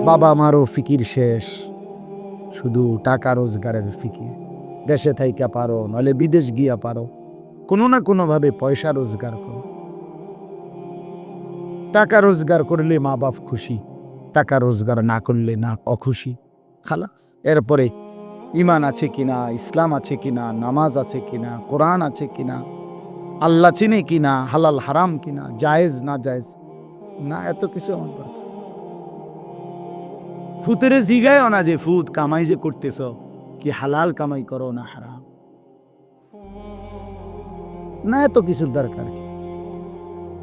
বাবা আমারও ফিকির শেষ, শুধু টাকা রোজগারের ফিকির। দেশে থাইকা পারো, নইলে বিদেশ গিয়া পারো, কোনো না কোনোভাবে পয়সা রোজগার করো। টাকা রোজগার করলে মা বাপ খুশি, টাকা রোজগার না করলে না অখুশি, খালাস। এরপরে ইমান আছে কিনা, ইসলাম আছে কিনা, নামাজ আছে কিনা, কোরআন আছে কিনা, আল্লাহ চিনে কিনা, হালাল হারাম কিনা, জায়েজ না জায়েজ না, এত কিছু আমার দরকার। ফুতেরে জিগায় না যে ফুত কামাই যে করতেছ, কি হালাল কামাই করো না হারাম, না এত কিছুর দরকার কি?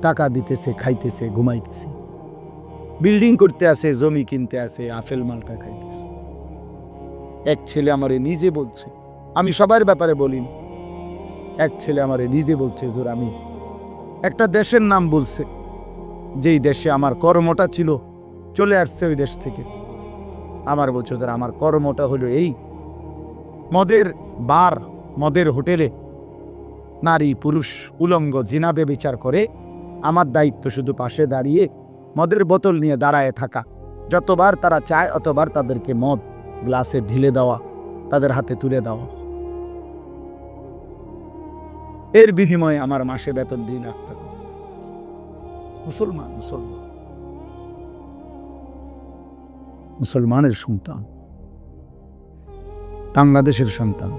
টাকা দিতেছে, খাইতেছে, ঘুমাইতেছে, বিল্ডিং করতে আসে, জমি কিনতে আসে, আপেল মালটা খাইতেছে। এক ছেলে আমারে নিজে বলছে, আমি সবার ব্যাপারে বলি, এক ছেলে আমারে নিজে বলছে, ধর আমি একটা দেশের নাম বলছে, যেই দেশে আমার কর্মটা ছিল, চলে আসছে ওই দেশ থেকে। আমার বলছে ধর আমার কর্মটা হলো এই মদের বার, মদের হোটেলে নারী পুরুষ উলঙ্গ জিনাবে বিচার করে, আমার দায়িত্ব শুধু পাশে দাঁড়িয়ে মদের বোতল নিয়ে দাঁড়ায় থাকা, যতবার তারা চায় অতবার তাদেরকে মদ গ্লাসে ঢেলে দেওয়া, তাদের হাতে তুলে দেওয়া। এর বিনিময়ে আমার মাসে বেতন 2 লাখ টাকা। মুসলমান মুসলমান মুসলমানের সন্তান, বাংলাদেশের সন্তান।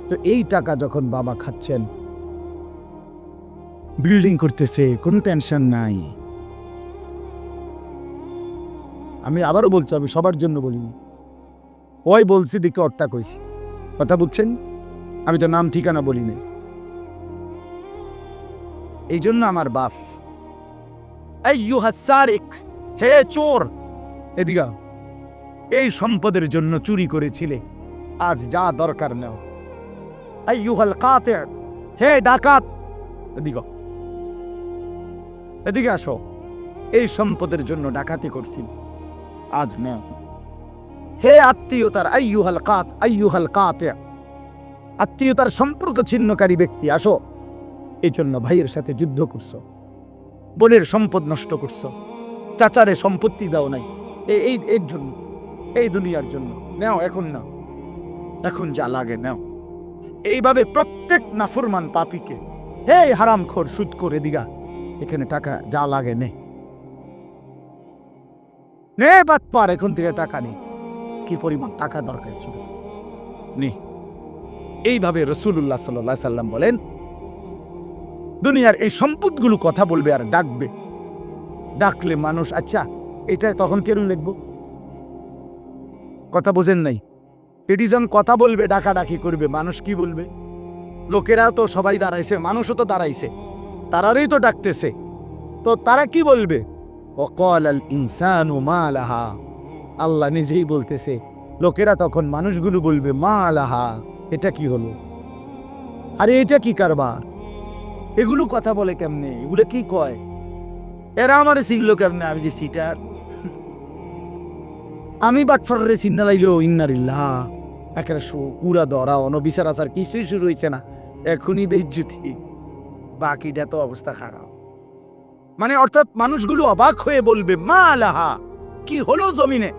তো এই টাকা যখন বাবা খাচ্ছেন, বিল্ডিং করতেছে, কোনো টেনশন নাই। আমি আবারও বলছি, আমি সবার জন্য বলিনি, ওই বলছি দিকে অর্থা কইছি, কথা বুঝছেন? আমি তো নাম ঠিকানা বলি না। এই জন্য আমার বাপ, হে চোর, এদিকে এই সম্পদের জন্য চুরি করেছিলে, আজ যা দরকার নাও। আইয়ুহাল কাতির, হে ডাকাত, এদিকে এদিকে আসো, এই সম্পদের জন্য ডাকাতি করছিল, আজ নাও। হে আত্মীয়তার আইয়ুহাল কাতির, আত্মীয়তার সম্পর্ক ছিন্নকারী ব্যক্তি, আসো। এই জন্য ভাইয়ের সাথে যুদ্ধ করছো, বোনের সম্পদ নষ্ট করছো, চাচারে সম্পত্তি দাও নাই, এর জন্য, এই দুনিয়ার জন্য নাও, এখন নাও, এখন যা লাগে নাও। এইভাবে প্রত্যেক নাফরমান পাপীকে, হে হারামখোর সুদখোর, এদিকে এখানে টাকা যা লাগে নে বাটপার, এখন থেকে টাকা নেই, কি পরিমাণ টাকা দরকার ছিল নে। এইভাবে রাসূলুল্লাহ সাল্লাল্লাহু আলাইহি সাল্লাম বলেন, দুনিয়ার এই সম্পদগুলো কথা বলবে আর ডাকবে, ডাকলে মানুষ, আচ্ছা এটা তখন কেরম লিখবো, কথা বোঝেন নাই? এটি যখন কথা বলবে, ডাকাডাকি করবে, মানুষ কি বলবে? লোকেরাও তো সবাই দাঁড়াইছে, মানুষও তো দাঁড়াইছে, তারারই তো ডাকতেছে, তো তারা কি বলবে? ওয়াকালাল ইনসানু মা লাহা, আল্লাহ নিজেই বলতেছে, লোকেরা তখন মানুষগুলো বলবে মা লাহা, এটা কি হলো, আরে এটা কি কারবার, এগুলো কথা বলে কেমনে, এগুলো কি কয়, এরা আমার চিনলো কেমনে, আমি যে সিটার, আমি বাটফারে চিন্তা লাইল, ইন্নারিল্লাহ, একেবারে পুরা ধরা অনবিচার আচার কিছুই শুরু হয়েছে না, এখনই বেইজ্জতি, বাকিটা তো অবস্থা খারাপ। মানে অর্থাৎ মানুষগুলো অবাক হয়ে বলবে মা লাহা, কি হলো জমিনে,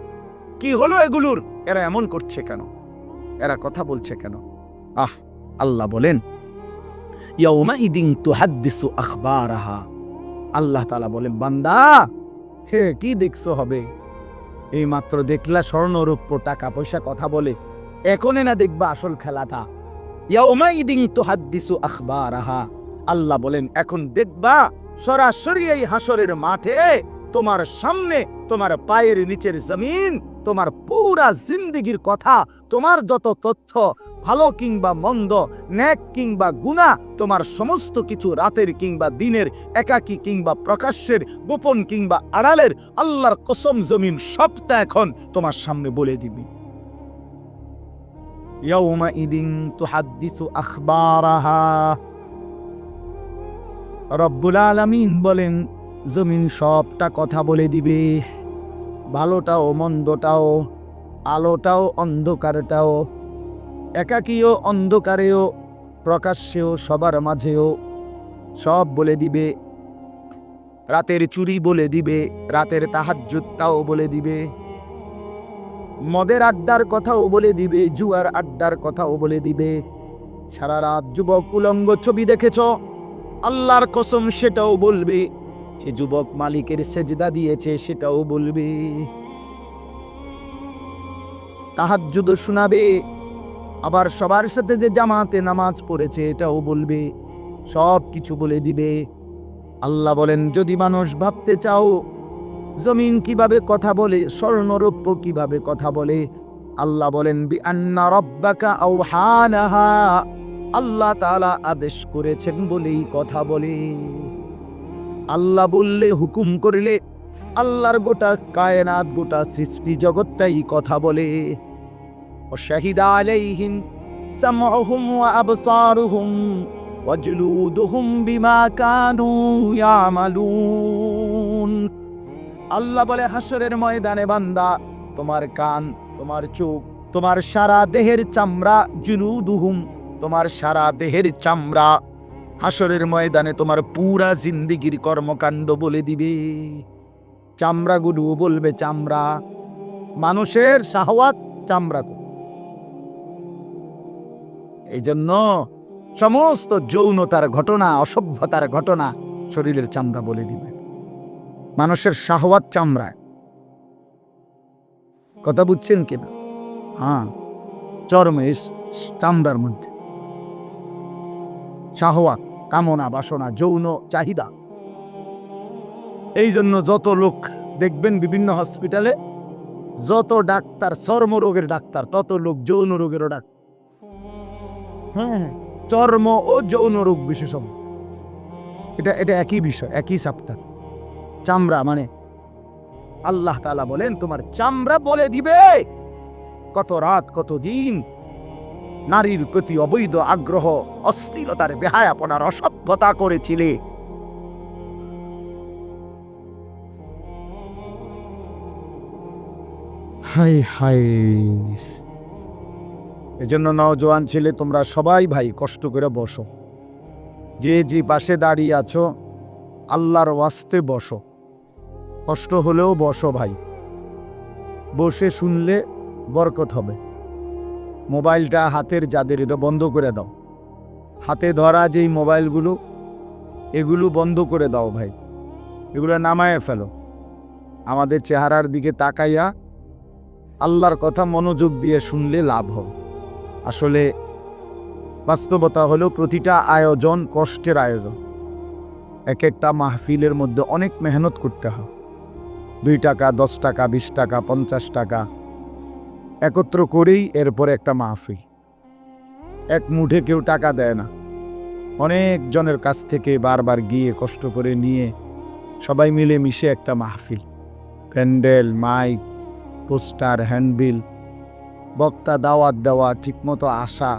কি হলো এগুলোর, এরা এমন করছে কেন, এরা কথা বলছে কেন? আল্লাহ বলেন, ইয়াউমাইদিন তুহাদ্দিসু আখবারাহা, আল্লাহ তাআলা বলেন, বান্দা হে কি দেখছো হবে, এই মাত্র দেখলা স্বর্ণ রৌপ্য টাকা পয়সা কথা বলে, এখনে না দেখবা আসল খেলাটা। ইয়াউমাইদিন তুহাদ্দিসু আখবারাহা, আল্লাহ বলেন এখন দেখবা সরাসরি এই হাসরের মাঠে তোমার সামনে, তোমার পায়ের নিচের জমিন, তোমার পুরা জিন্দেগির কথা, তোমার যত তথ্য, ভালো কিংবা মন্দ, নেক কিংবা গুনাহ, তোমার সমস্ত কিছু, রাতের কিংবা দিনের, একাকী কিংবা প্রকাশ্যের, গোপন কিংবা আড়ালের, আল্লাহর কসম জমিন সবটা এখন তোমার সামনে বলে দিবি। ইয়াউমাইদিন তুহাদ্দিসু আখবারাহা, রব্বুল আলামিন বলেন জমিন সবটা কথা বলে দিবে, ভালোটাও মন্দটাও, আলোটাও অন্ধকারটাও, একাকীও অন্ধকারেও, প্রকাশ্যেও, সবার মাঝেও সব বলে দিবে। রাতের চুরি বলে দিবে, রাতের তাহাজ্জুদ তাও বলে দিবে, মদের আড্ডার কথাও বলে দিবে, জুয়ার আড্ডার কথাও বলে দিবে। সারা রাত যুবক উলঙ্গ ছবি দেখেছ, আল্লাহর কসম সেটাও বলবে। যে যুবক মালিকের সেজদা দিয়েছে সেটাও বলবে। তাহাজ্জুদ শোনাবে, আবার সবার সাথে যে জামাতে নামাজ পড়েছে এটাও বলবে, সব কিছু বলে দিবে। আল্লাহ বলেন, যদি মানুষ ভাবতে চাও জমিন কিভাবে কথা বলে, স্বর্ণরৌপ্য কিভাবে কথা বলে, আল্লাহ বলেন বিআন্না রাব্বাকা আওহালাহা, আল্লাহ তাআলা আদেশ করেছেন বলেই কথা বলে। আল্লাহ বললে, হুকুম করলে আল্লাহর গোটা কায়নাত, গোটা সৃষ্টি জগৎটাই কথা বলে। ওয়াশাহিদা আলাইহিম সামউহুম ওয়া আবসারুহুম ওয়া জুলুদুহুম বিমা কানু ইয়ামালুন। আল্লাহ বলে, হাসরের ময়দানে বান্দা, তোমার কান, তোমার চোখ, তোমার সারা দেহের চামড়া, জুলুদুহুম, তোমার সারা দেহের চামড়া হাসরের ময়দানে তোমার পুরা জিন্দিগির কর্মকাণ্ড বলে দিবে। চামড়াগুলো বলবে, চামড়া, মানুষের শাহওয়াত চামড়া। এই জন্য সমস্ত যৌনতার ঘটনা, অসভ্যতার ঘটনা শরীরের চামড়া বলে দিবে। মানুষের শাহওয়াত চামড়ায়। কথা বুঝছেন কিনা? হ্যাঁ, চরমে চামড়ার মধ্যে শাহওয়াত, কামনা, বাসনা, যৌন চাহিদা। এই জন্য যত লোক দেখবেন বিভিন্ন হসপিটালে, যত ডাক্তার চর্মরোগের ডাক্তার, তত লোক যৌন রোগেরও ডাক্তার। হ্যাঁ, চর্ম ও যৌন রোগ বিশেষজ্ঞ। এটা একই বিষয়, একই চ্যাপ্টার। চামড়া মানে আল্লাহ তাআলা বলেন, তোমার চামড়া বলে দিবে কত রাত, কত দিন নারীর প্রতি অবৈধ আগ্রহ, অস্থিরতার, বেহায়াপনার, অসভ্যতা করেছিলে। High high. এজন্য নওজোয়ান ছেলে, তোমরা সবাই ভাই কষ্ট করে বসো। যে যে পাশে দাঁড়িয়ে আছো, আল্লাহর ওয়াস্তে বসো। কষ্ট হলেও বসো ভাই, বসে শুনলে বরকত হবে। মোবাইলটা হাতের যাদের, এটা বন্ধ করে দাও। হাতে ধরা যেই মোবাইলগুলো, এগুলো বন্ধ করে দাও ভাই, এগুলো নামায়ে ফেলো। আমাদের চেহারার দিকে তাকাইয়া আল্লাহর কথা মনোযোগ দিয়ে শুনলে লাভ হবে। আসলে বাস্তবতা হলো, প্রতিটা আয়োজন কষ্টের আয়োজন। এক একটা মাহফিলের মধ্যে অনেক মেহনত করতে হয়। 2 টাকা, 10 টাকা, 20 টাকা, 50 টাকা একত্র করেই এরপরে একটা মাহফিল। এক মুঠে কেউ টাকা দেয় না, অনেক জনের কাছ থেকে বারবার গিয়ে কষ্ট করে নিয়ে সবাই মিলে মিশে একটা মাহফিল। প্যান্ডেল, মাইক, পোস্টার, হ্যান্ডবিল, বক্তা, দাওয়াত দেওয়া, ঠিকমতো আসা,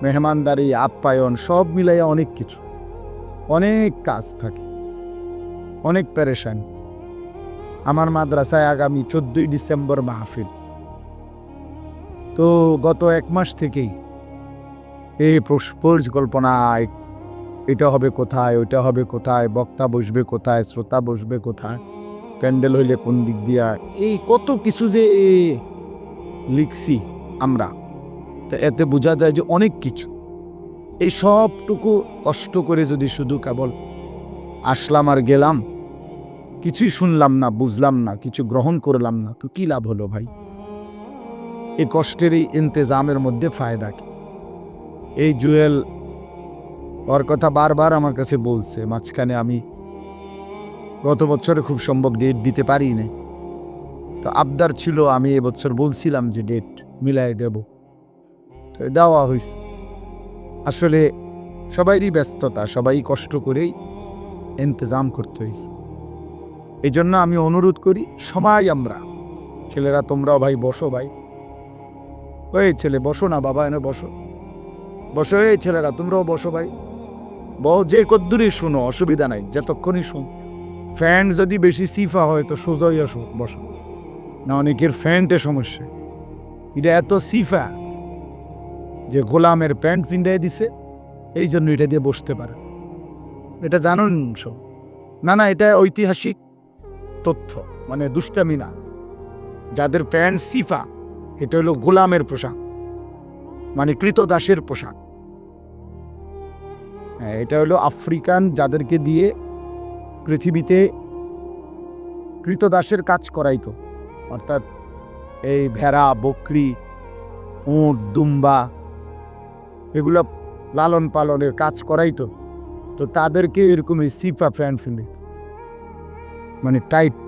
মেহমানদারি, আপ্যায়ন, সব মিলাইয়া অনেক কিছু, অনেক কাজ থাকে, অনেক পেরেশান। আমার মাদ্রাসায় আগামী 14ই ডিসেম্বর মাহফিল। তো গত 1 মাস থেকেই এই পরিকল্পনা, এটা হবে কোথায়, ওইটা হবে কোথায়, বক্তা বসবে কোথায়, শ্রোতা বসবে কোথায়, প্যান্ডেল হইলে কোন দিক দিয়া, এই কত কিছু যে লিখছি আমরা। তা এতে বোঝা যায় যে অনেক কিছু। এই সবটুকু কষ্ট করে যদি শুধু কেবল আসলাম আর গেলাম, কিছুই শুনলাম না, বুঝলাম না, কিছু গ্রহণ করলাম না, তো কি লাভ হলো ভাই? এই কষ্টের এই ইন্তেজামের মধ্যে ফায়দা কি? এই জুয়েল ওর কথা বারবার আমার কাছে বলছে। মাঝখানে আমি গত বছরে খুব সম্ভব ডেট দিতে পারি না, তো আবদার ছিল, আমি এবছর বলছিলাম যে ডেট মিলাই দেব, তো দেওয়া হয়েছে। আসলে সবাইরই ব্যস্ততা, সবাই কষ্ট করেই ইন্তজাম করতে হয়েছে। এই জন্য আমি অনুরোধ করি, সবাই আমরা ছেলেরা, তোমরাও ভাই বসো ভাই। ওই ছেলে বসো না বাবা, এনে বসো, বসো। এই ছেলেরা তোমরাও বসো ভাই, যে কদ্দুরই শুনো, অসুবিধা নাই, যতক্ষণই শুন। ফ্যান যদি বেশি সিফা হয় তো সোজাই আসো, বসো না। অনেকের ফ্যান্টে সমস্যা, এটা এত সিফা যে গোলামের প্যান্ট পিন্দাই দিছে, এই জন্য এটা দিয়ে বসতে পারে। এটা জানুন সব। না না, এটা ঐতিহাসিক তথ্য, মানে দুষ্টামি না। যাদের প্যান্ট সিফা, এটা হলো গোলামের পোশাক, মানে কৃতদাসের পোশাক। হ্যাঁ, এটা হলো আফ্রিকান যাদেরকে দিয়ে পৃথিবীতে কৃতদাসের কাজ করাইতো, অর্থাৎ এই ভেড়া, বকরি, উট, দুম্বা এগুলো লালন পালনের কাজ করাইতো। তো তাদেরকে এরকম সিফা প্যান্ট ফেলে, মানে টাইট,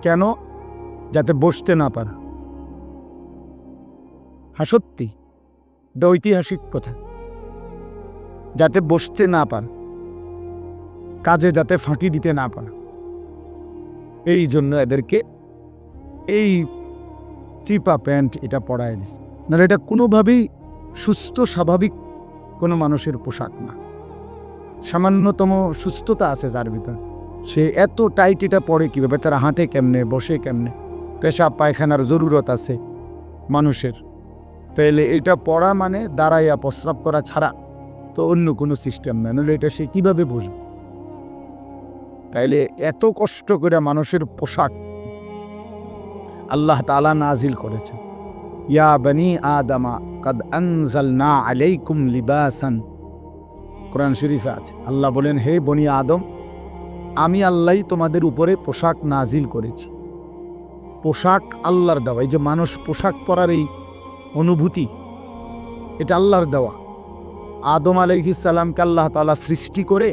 কেন? যাতে বসতে না পারে। হ্যাঁ সত্যি, এটা ঐতিহাসিক কথা। যাতে বসতে না পারে, কাজে যাতে ফাঁকি দিতে না পারে, এই জন্য এদেরকে এই চিপা প্যান্ট এটা পরায় দিছে। না, এটা কোনোভাবেই সুস্থ স্বাভাবিক কোনো মানুষের পোশাক না। সামান্যতম সুস্থতা আছে যার ভিতর, সে এত টাইট এটা পরে কীভাবে? বেচারা হাঁটে কেমনে, বসে কেমনে, পেশাব পায়খানার জরুরত আছে মানুষের। তাইলে এটা পড়া মানে দাঁড়াইয়া প্রস্রাব করা ছাড়া তো অন্য কোনো সিস্টেম না, নাহলে এটা সে কীভাবে বুঝবে? তাইলে এত কষ্ট করে মানুষের পোশাক আল্লাহ তাআলা নাজিল করেছেন। ইয়া বনি আদমা কাদ আনজালনা আলাইকুম লিবাসান, কোরআন শরীফে আছে। আল্লাহ বলেন, হে বনি আদম, আমি আল্লাহই তোমাদের উপরে পোশাক নাজিল করেছি। পোশাক আল্লাহর দেওয়া। এই যে মানুষ পোশাক পরার এই অনুভূতি, এটা আল্লাহর দেওয়া। আদম আলাইহিস সালামকে আল্লাহ তাআলা সৃষ্টি করে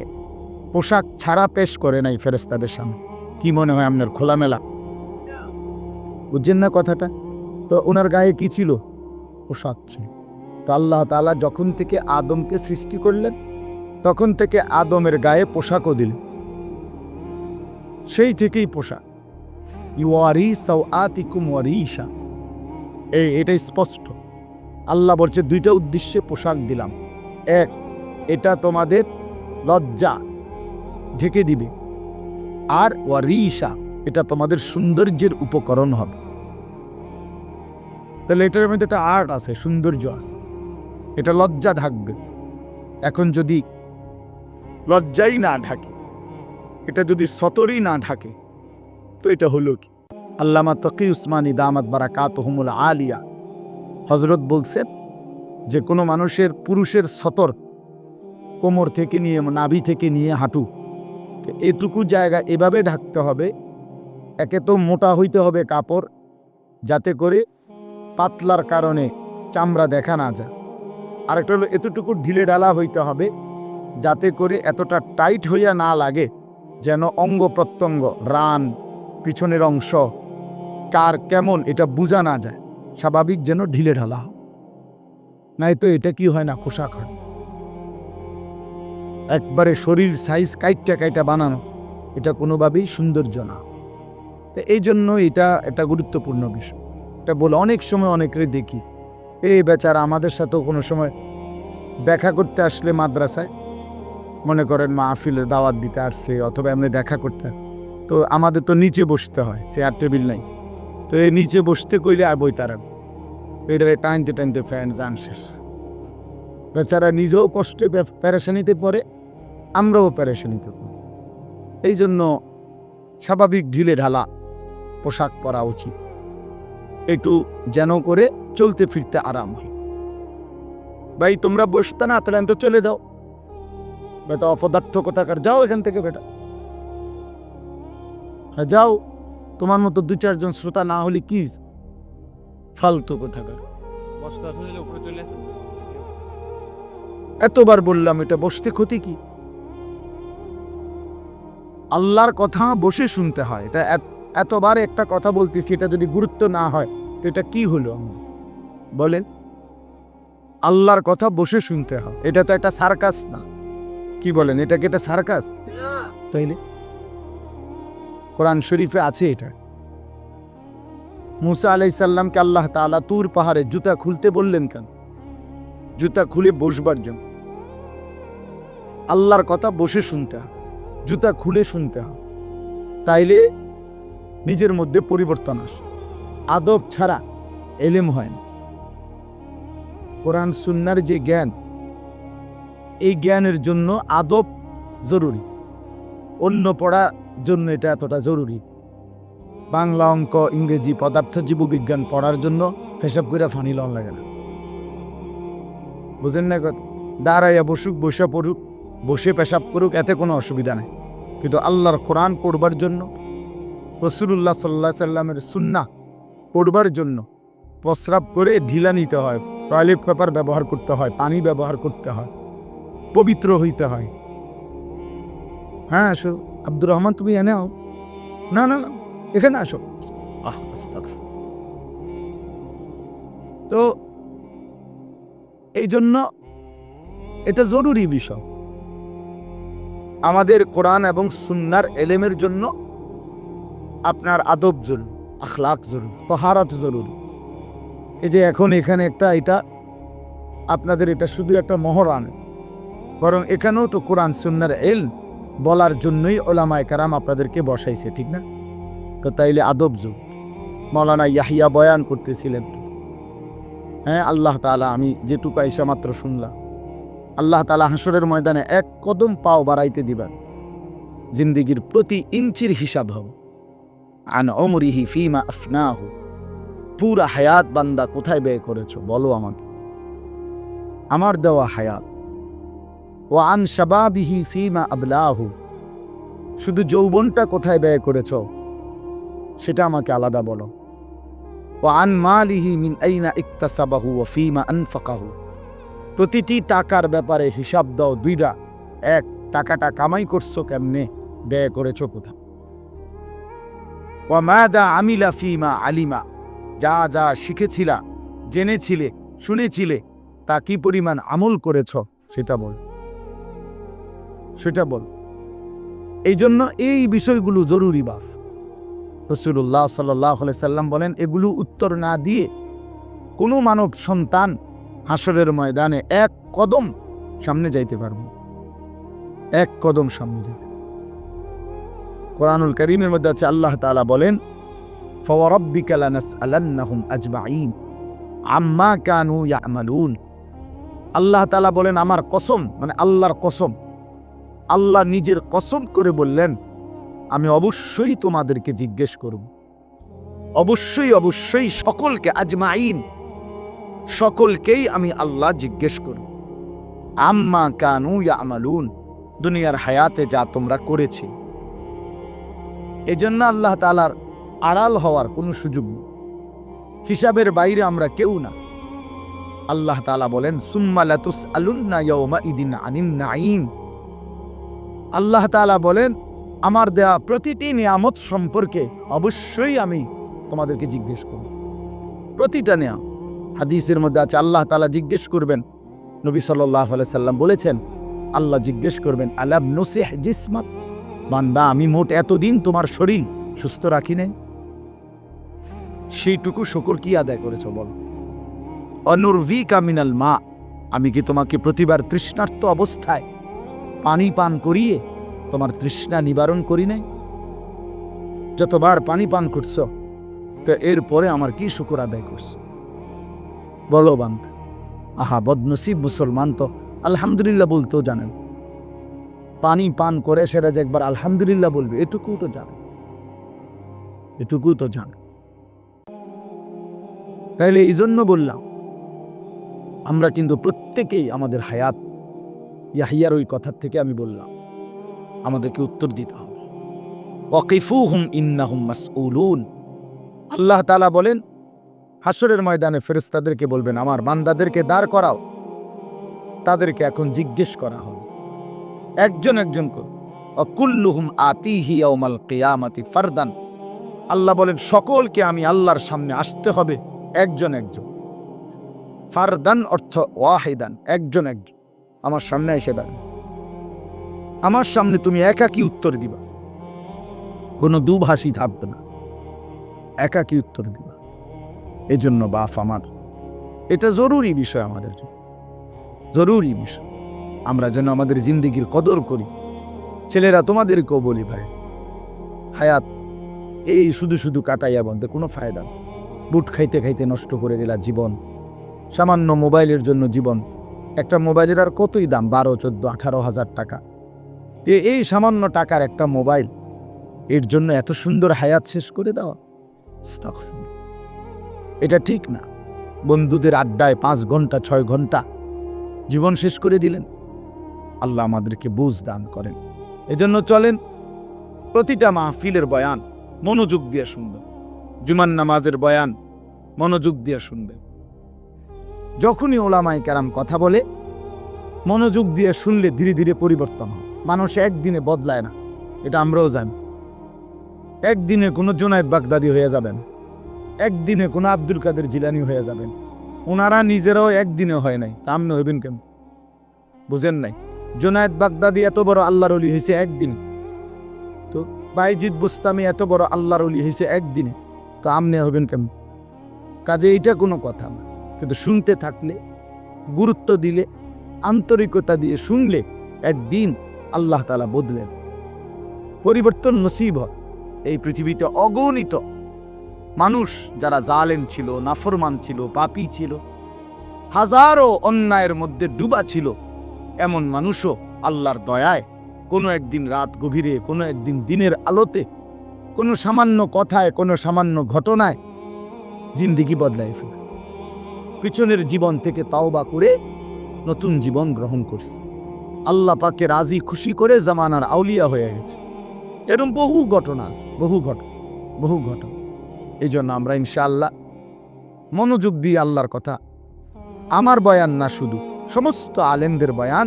পোশাক ছাড়া পেশ করে নাই ফেরেশতাদের সামনে। কি মনে হয় আপনার? খোলামেলা, বুঝছেন না কথাটা? তো ওনার গায়ে কি ছিল? পোশাক ছিল। তো আল্লাহ তাআলা যখন থেকে আদমকে সৃষ্টি করলেন, তখন থেকে আদমের গায়ে পোশাকও দিলেন। সেই থেকেই পোশাক। ইউয়ারি সাওআতিকুম ওয়ারিশা, এটা স্পষ্ট। আল্লাহ বলছে দুইটা উদ্দেশ্যে পোশাক দিলাম। এক, এটা তোমাদের লজ্জা ঢেকে দিবে, আর ওয়ারিশা, এটা তোমাদের সৌন্দর্যের উপকরণ হবে। তাহলে এটার মধ্যে একটা আর্ট আছে, সৌন্দর্য আছে। এটা লজ্জা ঢাকবে। এখন যদি লজ্জাই না ঢাকে, এটা যদি সতরই না ঢাকে, তো এটা হলো কি? আল্লামা তকি উসমানী দামাত বারাকাতুহুমুল আলিয়া হযরত বলছেন যে কোনো মানুষের, পুরুষের সতর কোমর থেকে নিয়ে, নাভি থেকে নিয়ে হাঁটু, এটুকু জায়গা এভাবে ঢাকতে হবে। একে তো মোটা হইতে হবে কাপড়, যাতে করে পাতলার কারণে চামড়া দেখা না যায়। আরেকটা হলো এতটুকু ঢিলে ঢালা হইতে হবে, যাতে করে এতটা টাইট হইয়া না লাগে, যেন অঙ্গ প্রত্যঙ্গ, রান, পিছনের অংশ কার কেমন এটা বোঝা না যায়। স্বাভাবিক যেন ঢিলে ঢালা হয়, নাই তো এটা কি হয় না, পোশাক হয়। একবারে শরীর সাইজ কাইটা কাইটা বানানো, এটা কোনোভাবেই সৌন্দর্য না। তো এই জন্য এটা একটা গুরুত্বপূর্ণ বিষয়। এটা বলে অনেক সময় অনেকেরই দেখি, এই বেচারা আমাদের সাথেও কোনো সময় দেখা করতে আসলে মাদ্রাসায়, মনে করেন মাহফিলের দাওয়াত দিতে আসছে অথবা এমনি দেখা করতে, তো আমাদের তো নিচে বসতে হয়, চেয়ার টেবিল নাই। তো এই নিচে বসতে কইলে আর বই তারা এটারে টানতে টানতে ফ্যান যান শেষ। বেচারা নিজেও কষ্টে প্যারেশানিতে পড়ে, আমরাও প্যারেশানিতে পড়ি। এই জন্য স্বাভাবিক ঢিলে ঢালা পোশাক পরা উচিত, একটু যেন করে চলতে ফিরতে আরাম হয়। ভাই তোমরা বসতে না, তাহলে তো চলে যাও বেটা, অপদার্থ কোথাকার, যাও এখান থেকে বেটা, হ্যাঁ যাও। তোমার মতো দু চারজন শ্রোতা না হলে কি ফালতু কোথাকার। এতবার বললাম এটা বসতে ক্ষতি কি? আল্লাহর কথা বসে শুনতে হয়। এটা এতবার একটা কথা বলতেছি, এটা যদি গুরুত্ব না হয় তো এটা কি হলো? বলেন, আল্লাহর কথা বসে শুনতে হয়, এটা তো একটা সার্কাস না। কি বলেন, এটা কি একটা সার্কাস? তাইলে কোরআন শরীফে আছে এটা। মুসা আলাইহিস সালামকে আল্লাহ তাআলা তুর পাহাড়ে জুতা খুলতে বললেন কেন? জুতা খুলে বসবার জন্য। আল্লাহর কথা বসে শুনতে হয়, জুতা খুলে শুনতে হয়, তাইলে নিজের মধ্যে পরিবর্তন আসে। আদব ছাড়া এলেম হয় না। কোরআন সুন্নাহর যে জ্ঞান, এই জ্ঞানের জন্য আদব জরুরি। অন্য পড়ার জন্য এটা এতটা জরুরি। বাংলা, অঙ্ক, ইংরেজি, পদার্থ, জীববিজ্ঞান পড়ার জন্য পেশাব করে ফানি লন লাগে না। বুঝেন না কথা? দাঁড়াইয়া বসুক, বসে পড়ুক, বসে পেশাব করুক, এতে কোনো অসুবিধা নেই। কিন্তু আল্লাহর কোরআন পড়বার জন্য, রাসূলুল্লাহ সাল্লাল্লাহু আলাইহি সাল্লামের সুন্নাহ পড়বার জন্য প্রস্রাব করে ঢিলা নিতে হয়, টয়লেট পেপার ব্যবহার করতে হয়, পানি ব্যবহার করতে হয়, পবিত্র হইতে হয়। হ্যাঁ, আসো আব্দুর রহমান, তুমি এনে আও। না না না, এখানে আসো। তো এই জন্য এটা জরুরি বিষয়। আমাদের কোরআন এবং সুন্নাহর এলেমের জন্য আপনার আদব জরুরি, আখলাক জরুরি, তাহারাত জরুরি। এই যে এখন এখানে একটা, এটা আপনাদের এটা শুধু একটা মহরান, বরং এখানেও তো কোরআন সুন্নাহর ইলম বলার জন্যই ওলামায়ে কেরাম আপনাদেরকে বসাইছে, ঠিক না? তো তাইলে আদব যুগ। মাওলানা ইয়াহিয়া বয়ান করতেছিলেন, হ্যাঁ, আল্লাহ তাআলা, আমি যেটুকু আইসা মাত্র শুনলাম, আল্লাহ তাআলা হাসরের ময়দানে এক কদম পাও বাড়াইতে দিবেন, জিন্দেগির প্রতি ইঞ্চির হিসাব হবে। আন উমরিহি ফিমা আফনাহু, পুরা হায়াত বান্দা কোথায় ব্যয় করেছো বলো আমাকে, আমার দেওয়া হায়াত। ওয়া আন শাবাবিহি ফিমা আবলাহু, শুধু যৌবনটা কোথায় ব্যয় করেছো সেটা আমাকে আলাদা বলো। ওয়া আন মালিহি মিন আইনা ইকতাসাবাহু ওয়া ফিমা আনফাকাহু, প্রতিটি টাকার ব্যাপারে হিসাব দাও দুইটা। এক, টাকাটা কামাই করছো কেমনে, ব্যয় করেছো কোথায়। ওয়া মাদা আমিলা ফিমা আলিমা, যা যা শিখেছিলা, জেনেছিলে, শুনেছিলে, তা কি পরিমাণ আমল করেছ সেটা বল, সেটা বল। এই জন্য এই বিষয়গুলো জরুরি বাফ। রাসূলুল্লাহ সাল্লাল্লাহু আলাইহি সাল্লাম বলেন, এগুলো উত্তর না দিয়ে কোনো মানব সন্তান হাসরের ময়দানে এক কদম সামনে যাইতে পারবে, এক কদম সামনে যাইতে। কোরআনুল কারীমের মধ্যে আছে, আল্লাহ তাআলা বলেন, ফাওয়ারাব্বিকা লানাসআলান্নাহুম আজমাইন আম্মা কানু ইয়ামালুন। আল্লাহ তাআলা বলেন, আমার কসম, মানে আল্লাহর কসম, আল্লাহ নিজের কসম করে বললেন, আমি অবশ্যই তোমাদেরকে জিজ্ঞেস করব, অবশ্যই অবশ্যই সকলকে, আজমাইন, সকলকেই আমি আল্লাহ জিজ্ঞেস করব, আম্মা কানু ইয়ামালুন, দুনিয়ার হায়াতে যা তোমরা করেছি। এজন্য আল্লাহ তাআলার আড়াল হওয়ার কোনো সুযোগ নেই, হিসাবের বাইরে আমরা কেউ না। আল্লাহ তাআলা বলেন, সুম্মা লাতুসআলুন্না ইয়াওমাইদিন আনিন নাঈম। আল্লাহ তাআলা বলেন, আমার দেয়া প্রতিটি নিয়ামত সম্পর্কে অবশ্যই আমি তোমাদেরকে জিজ্ঞেস করব, প্রতিটা নিয়ামত। হাদিসের মধ্যে আছে, আল্লাহ তাআলা জিজ্ঞেস করবেন, নবী সাল্লাল্লাহু আলাইহি সাল্লাম বলেছেন, আল্লাহ জিজ্ঞেস করবেন, আলাম নুসিহ জিসমাক, বান্দা আমি মোট এতদিন তোমার শরীর সুস্থ রাখি নাই, সেইটুকু শুকর কি আদায় করেছ বল। অনুরভিকা মিনাল মা, আমি কি তোমাকে প্রতিবার তৃষ্ণার্ত অবস্থায় পানি পান করিয়ে তোমার তৃষ্ণা নিবারণ করি নাই? যতবার পানি পান করছ, তো এরপরে আমার কি শুকর আদায় করছ বলো বান্দা। আহা, বদনসিব মুসলমান তো আলহামদুলিল্লাহ বলতেও জানেন, পানি পান করে সেটা যে একবার আলহামদুলিল্লাহ বলবে, এটুকু তো জানে, এটুকু তো জানে। তাইলে এই জন্য বললাম, আমরা কিন্তু প্রত্যেকেই আমাদের হায়াত, ইয়াহিয়ার ওই কথার থেকে আমি বললাম, আমাদেরকে উত্তর দিতে হবে। ওয়াকিফুহুম ইন্নাহুম মাসউলুন। আল্লাহ তাআলা বলেন, হাসরের ময়দানে ফেরেশতাদেরকে বলবেন, আমার বান্দাদেরকে দাঁড় করাও, তাদেরকে এখন জিজ্ঞেস করা হবে একজন একজন করে। কুল্লুহুম আতিহি ইয়াউমাল কিয়ামাতি ফারদান। আল্লাহ বলেন, সকলকে আমি আল্লাহর সামনে আসতে হবে একজন একজন। ফারদান অর্থ ওয়াহিদান, একজন একজন আমার সামনে এসে দাঁড়ান, আমার সামনে তুমি একাকী উত্তর দিবা, কোনো দুভাষী থাকবে না, একাকী উত্তর দিবা। এজন্য বাপ আমার, এটা জরুরি বিষয়, আমাদের জন্য জরুরি বিষয়। আমরা যেন আমাদের জিন্দেগির কদর করি। ছেলেরা, তোমাদেরকেও বলি ভাই, হায়াত এই শুধু শুধু কাটাইয়া বন্ধে কোনো ফায়দা নেই। বুট খাইতে খাইতে নষ্ট করে দিলা জীবন, সামান্য মোবাইলের জন্য জীবন। একটা মোবাইলের আর কতই দাম, 12, 14, 18 হাজার টাকা। এই সামান্য টাকার একটা মোবাইল, এর জন্য এত সুন্দর হায়াত শেষ করে দেওয়া, আস্তাগফিরুল্লাহ। এটা ঠিক না। বন্ধুদের আড্ডায় 5 ঘন্টা 6 ঘন্টা জীবন শেষ করে দিলেন। আল্লাহ আমাদেরকে বুঝ দান করেন। এজন্য চলেন প্রতিটা মাহফিলের বয়ান মনোযোগ দিয়ে শুনবেন, জুমার নামাজের বয়ান মনোযোগ দিয়ে শুনবেন। যখনই ওলামায়ে কেরাম কথা বলে মনোযোগ দিয়ে শুনলে ধীরে ধীরে পরিবর্তন হয়। মানুষ একদিনে বদলায় না, এটা আমরাও জানি। একদিনে কোনো জুনায়েদ বাগদাদি হয়ে যাবেন, একদিনে কোনো আব্দুল কাদের জিলানী হয়ে যাবেন। ওনারা নিজেরাও একদিনে হয় নাই, তা আপনি হইবেন কেন? বুঝেন নাই? জুনায়েদ বাগদাদি এত বড় আল্লাহর ওলি হয়েছে একদিনে, তো বাইজিদ বুস্তামি এত বড় আল্লাহর ওলি হয়েছে একদিনে, তো আপনি হবেন কেন? কাজে এইটা কোনো কথা না। কিন্তু শুনতে থাকলে, গুরুত্ব দিলে, আন্তরিকতা দিয়ে শুনলে একদিন আল্লাহ তাআলা বদলেন, পরিবর্তন নসিব হয়। এই পৃথিবীতে অগণিত মানুষ যারা জালেম ছিল, নাফরমান ছিল, পাপী ছিল, হাজারো অন্যায়ের মধ্যে ডুবা ছিল, এমন মানুষও আল্লাহর দয়ায় কোনো একদিন রাত গভীরে, কোনো একদিন দিনের আলোতে, কোনো সামান্য কথায়, কোনো সামান্য ঘটনায় জিন্দেগি বদলায় ফেলছে। পিছনের জীবন থেকে তাওবা করে নতুন জীবন গ্রহণ করছে। আল্লাহ পাকে রাজি খুশি করে জামানার আউলিয়া হয়ে গেছে। এরকম বহু ঘটনা আছে, বহু ঘটনা। এই জন্য আমরা ইনশাআল্লাহ মনোযোগ দিয়ে আল্লাহর কথা, আমার বয়ান না শুধু, সমস্ত আলেমদের বয়ান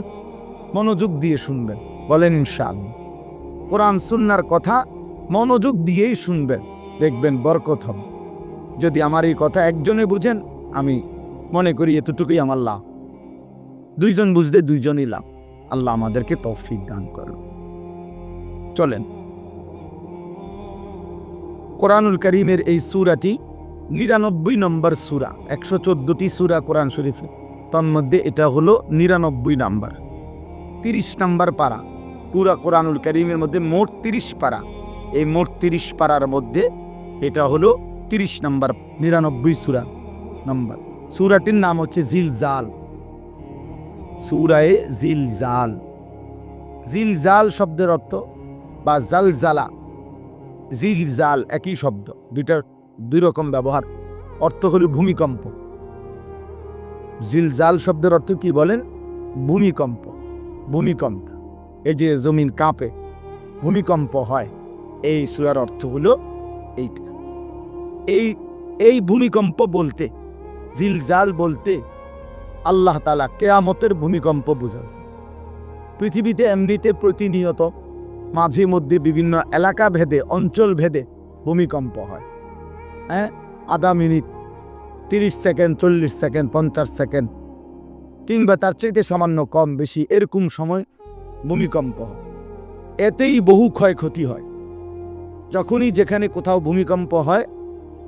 মনোযোগ দিয়ে শুনবেন। বলেন ইনশাআল্লাহ। কোরআন সুন্নাহর কথা মনোযোগ দিয়েই শুনবেন, দেখবেন বরকত হবে। যদি আমার এই কথা একজনে বুঝেন, আমি মনে করি এতটুকুই আমার লাভ। 2 জন বুঝতে 2 জনই লাভ। আল্লাহ আমাদেরকে তৌফিক দান করুন। চলেন কোরআনুল কারীমের এই সূরাটি 99 নম্বর সূরা। 114টি সূরা কোরআন শরীফে, তার মধ্যে এটা হলো 99 নাম্বার, 30 নাম্বার পারা। পুরা কোরআনুল কারীমের মধ্যে মোট 30 পারা। এই মোট 30 পারার মধ্যে এটা হলো 30 নাম্বার, 99 সূরা নাম্বার। সূরাটির নাম হচ্ছে জিলজাল, সূরায়ে জিলজাল। জিলজাল শব্দের অর্থ বা জালজালা, জিলজাল একই শব্দ, দুই রকম ব্যবহার। অর্থ হলো ভূমিকম্প। জিলজাল শব্দের অর্থ কি বলেন? ভূমিকম্প। ভূমিকম্প, এই যে জমিন কাঁপে, ভূমিকম্প হয়, এই সূরার অর্থ হলো এইটা। এই ভূমিকম্প বলতে, জিলজাল বলতে আল্লাহ তাআলা কিয়ামতের ভূমিকম্প বুঝাচ্ছে। পৃথিবীতে এমনিতে প্রতিনিয়ত মাঝে মধ্যে বিভিন্ন এলাকা ভেদে, অঞ্চল ভেদে ভূমিকম্প হয়। আধা মিনিট, 30 সেকেন্ড, 40 সেকেন্ড, 50 সেকেন্ড, কিংবা তার চাইতে সামান্য কম বেশি এরকম সময় ভূমিকম্প হয়। এতেই বহু ক্ষয়ক্ষতি হয়। যখনই যেখানে কোথাও ভূমিকম্প হয়,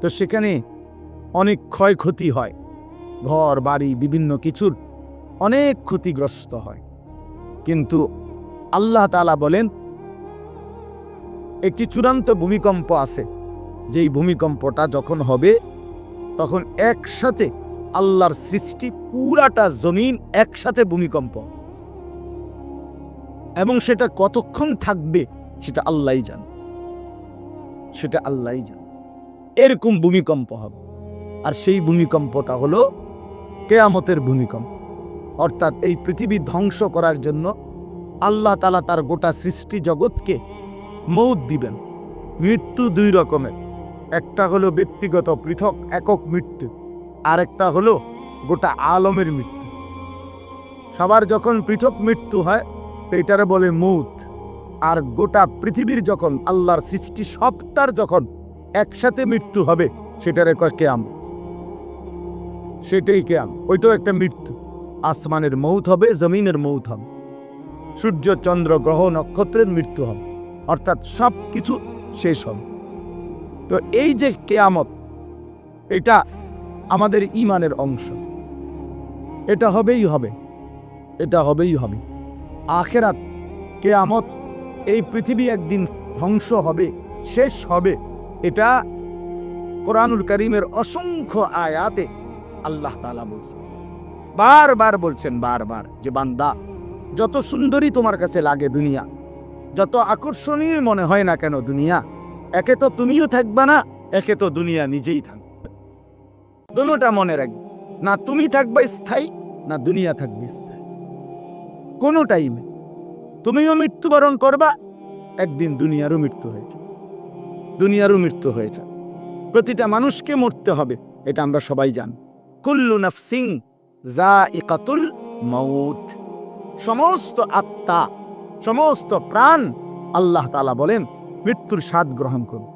তো সেখানে অনেক ক্ষয়ক্ষতি হয়, ঘর বাড়ি বিভিন্ন কিছুর অনেক ক্ষতিগ্রস্ত হয়। কিন্তু আল্লাহ তাআলা বলেন একটি চূড়ান্ত ভূমিকম্প আছে, যেই ভূমিকম্পটা যখন হবে তখন একসাথে আল্লাহর সৃষ্টি পুরাটা জমিন একসাথে ভূমিকম্প, এবং সেটা কতক্ষণ থাকবে সেটা আল্লাহই জানে, সেটা আল্লাহই জানে। এরকম ভূমিকম্প হবে। আর সেই ভূমিকম্পটা হলো কিয়ামতের ভূমিকম্প। অর্থাৎ এই পৃথিবী ধ্বংস করার জন্য আল্লাহ তাআলা তার গোটা সৃষ্টি জগৎকে মউত দিবেন। মৃত্যু 2 রকমের, একটা হলো ব্যক্তিগত পৃথক একক মৃত্যু, আর একটা হলো গোটা আলমের মৃত্যু। সবার যখন পৃথক মৃত্যু হয় তো এটারে বলে মউত। আর গোটা পৃথিবীর যখন আল্লাহর সৃষ্টি সবটার যখন একসাথে মৃত্যু হবে সেটারে কয় কিয়ামত। সেটাই কিয়ামত, ওইটাও একটা মৃত্যু। আসমানের মউত হবে, জমিনের মউত হবে, সূর্য চন্দ্র গ্রহ নক্ষত্রের মৃত্যু হবে, অর্থাৎ সব কিছু শেষ হবে। তো এই যে কিয়ামত, এটা আমাদের ঈমানের অংশ, এটা হবেই হবে, এটা হবেই হবে। আখিরাত, কিয়ামত, এই পৃথিবী একদিন ধ্বংস হবে, শেষ হবে, এটা কোরআনুল কারীমের অসংখ্য আয়াতে আল্লাহ তাআলা বলছেন, বারবার বলছেন, বারবার, যে বান্দা যত সুন্দরী তোমার কাছে লাগে দুনিয়া, যত আকর্ষণীয় মনে হয় না কেন দুনিয়া, একে তো তুমিও থাকবা না, একে তো দুনিয়া নিজেই থাকবে। দুটোটা মনে রাখবে, না তুমি থাকবে স্থায়ী, না দুনিয়া থাকবে স্থায়ী। কোনো টাইমে তুমিও মৃত্যুবরণ করবা, একদিন দুনিয়ারও মৃত্যু হয়েছে, দুনিয়ারও মৃত্যু হয়েছে। প্রতিটা মানুষকে মরতে হবে, এটা আমরা সবাই জানি। কুল্লু নাফসিন যায়িকাতুল মাউত, সমস্ত আত্মা, সমস্ত প্রাণ, আল্লাহ তাআলা বলেন মৃত্যুর স্বাদ গ্রহণ করুন,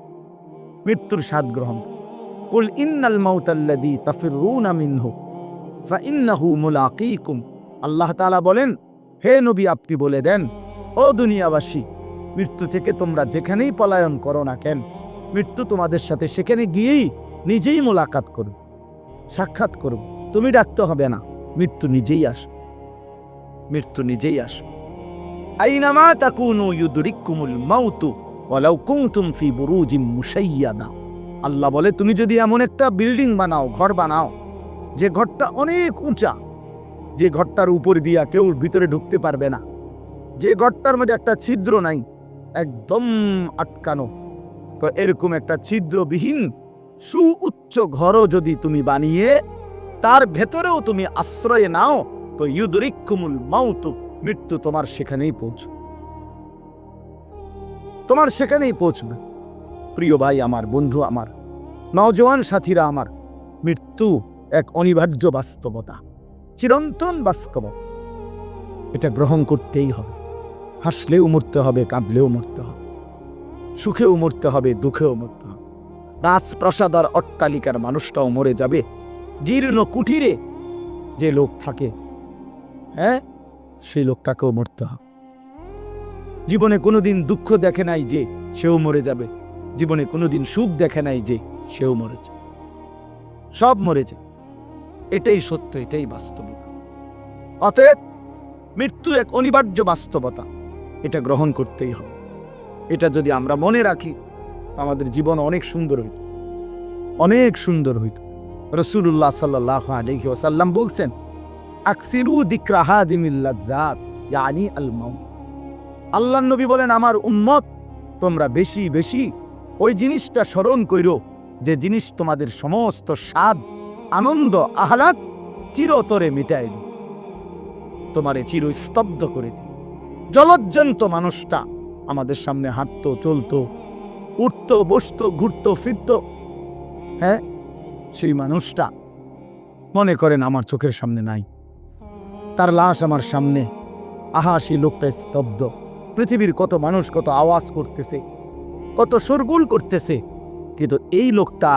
মৃত্যুর স্বাদ গ্রহণ করুন। কুল ইন্নাল মাউতাল্লাযী তাফিররুনা মিনহু ফাইন্নাহু মুলাকীকুম। আল্লাহ তাআলা বলেন, হে নবী আপনি বলে দেন, ও দুনিয়াবাসী, মৃত্যু থেকে তোমরা যেখানেই পলায়ন করো না কেন, মৃত্যু তোমাদের সাথে সেখানে গিয়েই নিজেই মোলাকাত করবে, সাক্ষাৎ করবে। তুমি ডাকতে হবে না, মৃত্যু নিজেই আসে, মৃত্যু নিজেই আসে। আইনামা তাকুনু ইউদরিকুমুল মাউতু ওয়ালাউ কুনতুম ফি বুরুজিম মুশাইয়াদা। আল্লাহ বলে, তুমি যদি এমন একটা বিল্ডিং বানাও, ঘর বানাও, যে ঘরটা অনেক উঁচা, যে ঘরটার উপর দিয়া কেউ ভিতরে ঢুকতে পারবে না, যে ঘরটার মধ্যে একটা ছিদ্র নাই, একদম আটকানো, তো এরকম একটা ছিদ্রবিহীন সুউচ্চ ঘরও যদি তুমি বানিয়ে তার ভেতরেও তুমি আশ্রয় নাও, তো ইউদরিকুমুল মাউতু, মৃত্যু তোমার সেখানেই পৌঁছবে, তোমার সেখানেই পৌঁছবে। প্রিয় ভাই আমার, বন্ধু আমার, নওজোয়ান সাথীরা আমার, মৃত্যু এক অনিবার্য বাস্তবতা, চিরন্তন বাস্তবতা। এটা গ্রহণ করতেই হবে। হাসলেও মরতে হবে, কাঁদলেও মরতে হবে, সুখেও মরতে হবে, দুঃখেও মরতে হবে। রাজপ্রাসাদ আর অট্টালিকার মানুষটাও মরে যাবে, জীর্ণ কুঠিরে যে লোক থাকে, হ্যাঁ, সেই লোকটাকেও মরতে হবে। জীবনে কোনোদিন দুঃখ দেখে নাই যে, সেও মরে যাবে। জীবনে কোনোদিন সুখ দেখে নাই যে, সেও মরেছে, সব মরেছে। এটাই সত্য, এটাই বাস্তবতা। অতএব মৃত্যু এক অনিবার্য বাস্তবতা, এটা গ্রহণ করতেই হবে। এটা যদি আমরা মনে রাখি, আমাদের জীবন অনেক সুন্দর হইত, অনেক সুন্দর হইত। রাসূলুল্লাহ সাল্লাল্লাহু আলাইহি ওয়াসাল্লাম বলছেন, আকসিরু যিকরা হাদিমিল লাযযাত ইয়ানি আল মাউত। আল্লাহর নবী বলেন, আমার উম্মত, তোমরা বেশি বেশি ওই জিনিসটা স্মরণ কইরো, যে জিনিস তোমাদের সমস্ত স্বাদ, আনন্দ, আহ্লাদ চিরতরে মিটাই দিই, তোমারে চিরস্তব্ধ করে দিই। জলজ্জন্ত মানুষটা আমাদের সামনে হাঁটতো, চলতো, উঠতো, বসতো, ঘুরতো, ফিরতো, হ্যাঁ, সেই মানুষটা মনে করেন আমার চোখের সামনে নাই, তার লাশ আমার সামনে। আহা, সেই লোকটা স্তব্ধ। পৃথিবীর কত মানুষ কত আওয়াজ করতেছে, কত শোরগোল করতেছে, কিন্তু এই লোকটা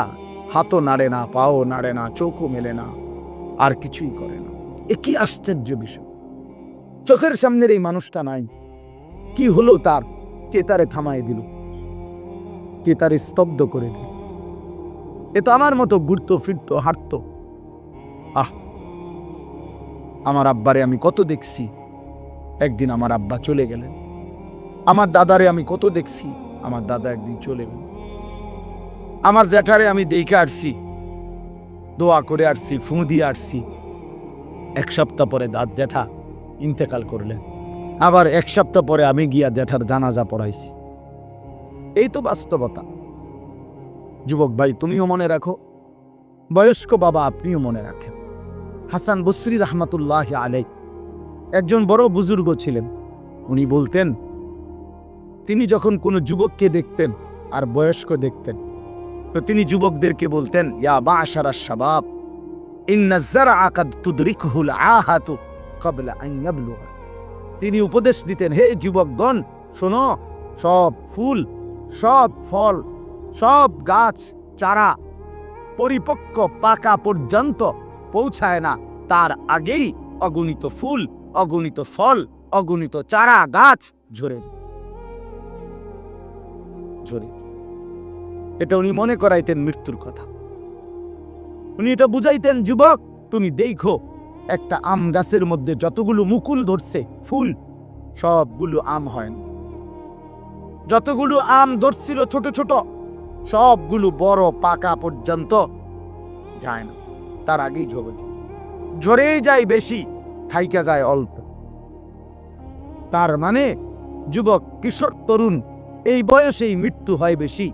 হাতও নাড়ে না, পাও নাড়ে না, চোখও মেলে না, আর কিছুই করে না। এ কি আশ্চর্য বিষয়! চোখের সামনের এই মানুষটা নাই, কি হলো তার? কে তারে থামায় দিল? কে তারে স্তব্ধ করে দিল? এ তো আমার মতো ঘুরতো, ফিরতো, হাঁটতো। আহ, আমার আব্বারে আমি কত দেখছি, একদিন আমার আব্বা চলে গেলেন। আমার দাদারে আমি কত দেখছি, আমার দাদা একদিন চলে গেলেন। আমার জ্যাঠারে আমি দেখে আসছি, দোয়া করে আসছি, ফুঁ দিয়ে আসছি। এক সপ্তাহ পরে জ্যাঠা ইন্তেকাল করলেন। আবার এক সপ্তাহ পরে আমি গিয়া জ্যাঠার জানাজা পড়াইছি। এই তো বাস্তবতা। যুবক ভাই, তুমিও মনে রাখো, বয়স্ক বাবা আপনিও মনে রাখেন। হাসান বসরি রহমাতুল্লাহ আলাইহি একজন বড় বুজুর্গ ছিলেন। উনি বলতেন, তিনি যখন কোনো যুবককে দেখতেন আর বয়স্ক দেখতেন, তো তিনি যুবকদেরকে বলতেন, ইয়া মা'শারাশ শাবাব, ইন্না যারআ কাদ তুদরিকুহুল আহাতু ক্বাবলা আন ইয়াবলুগা। তিনি উপদেশ দিতেন, হে যুবকগণ, শোনো, সব ফুল, সব ফল, সব গাছ চারা পরিপক্ক পাকা পর্যন্ত পৌঁছায় না, তার আগেই অগণিত ফুল, অগণিত ফল, অগণিত চারা গাছ ঝরে ঝরে। এটা উনি মনে করাইতেন মৃত্যুর কথা। উনি এটা বুঝাইতেন, যুবক তুমি দেখো, একটা আম গাছের মধ্যে যতগুলো মুকুল ধরছে ফুল, সবগুলো আম হয় না। যতগুলো আম ধরছিল ছোট ছোট, সবগুলো বড় পাকা পর্যন্ত যায় না, তার আগেই ঝরে যায়। ঝরেই যায় বেশি, থাইকা যায় অল্প। তার মানে যুবক, কিশোর, তরুণ, এই বয়সেই মৃত্যু হয় বেশি,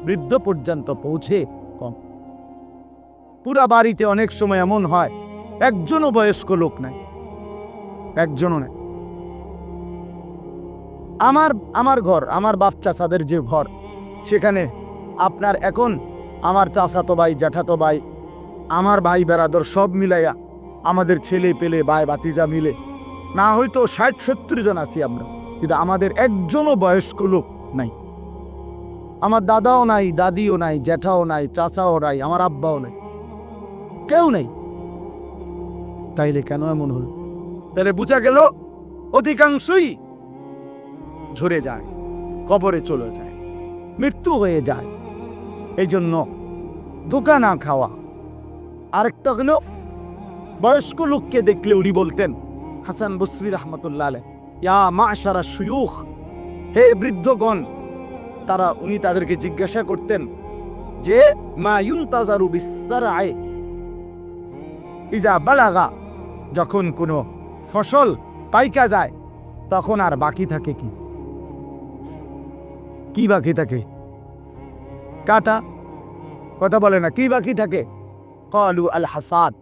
বৃদ্ধ পর্যন্ত পৌঁছে কম। পুরা বাড়িতে অনেক সময় এমন হয় একজনও বয়স্ক লোক নাই, একজনও নাই। আমার ঘর, আমার বাপ চাচাদের যে ঘর, সেখানে আপনার এখন আমার চাচাতো ভাই, জ্যাঠাতো ভাই, আমার ভাই বেরাদর সব মিলাইয়া আমাদের ছেলে পেলে ভাই বাতিজা মিলে না হয়তো 60-70 জন আছি আমরা, কিন্তু আমাদের একজনও বয়স্ক লোক নাই। আমার দাদাও নাই, দাদিও নাই, জ্যাঠাও নাই, চাচাও নাই, আমার আব্বাও নাই, কেউ নাই। তাইলে কেন এমন হল? তাহলে বুঝা গেল অধিকাংশই ঝরে যায়, কবরে চলে যায়, মৃত্যু হয়ে যায়। এই জন্য ধোঁকা না খাওয়া। আরেকটা হলো, বয়স্ক লোককে দেখলে উনি বলতেন, হাসান বসরি রহমতুল্লাহ আলাইহি, ইয়া মাশারা শুয়ুখ, হে বৃদ্ধগণ। উনি তাদেরকে জিজ্ঞাসা করতেন যে মা ইউনতাজারু বিসসারআ, ইজা বালাগা, যখন কোনো ফসল পাইকা যায় তখন আর বাকি থাকে কি? কি বাকি থাকে? কাটা। কথা বলে না, কি বাকি থাকে? ক্বালু আল হাসাদ,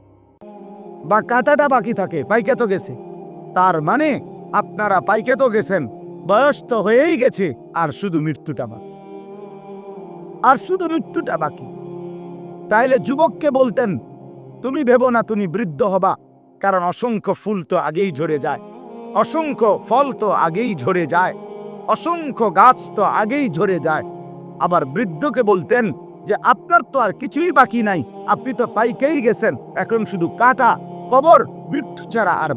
বা কাটাটা বাকি থাকে, পাইকে তো গেছে। তার মানে আপনারা পাইকে তো গেছেন, বয়স তো হয়েই গেছে, আর শুধু মৃত্যুটা বাকি, আর শুধু মৃত্যুটা বাকি। তাইলে যুবককে বলতেন, তুমি ভেবো না তুমি বৃদ্ধ হবা, কারণ অসংখ্য ফুল তো আগেই ঝরে যায়, অসংখ্য ফল তো আগেই ঝরে যায়, অসংখ্য গাছ তো আগেই ঝরে যায়। আবার বৃদ্ধকে বলতেন যে আপনার তো আর কিছুই বাকি নাই, আপনি তো পাইকেই গেছেন, এখন শুধু কাটা, কবর, মৃত্যু ছাড়া আর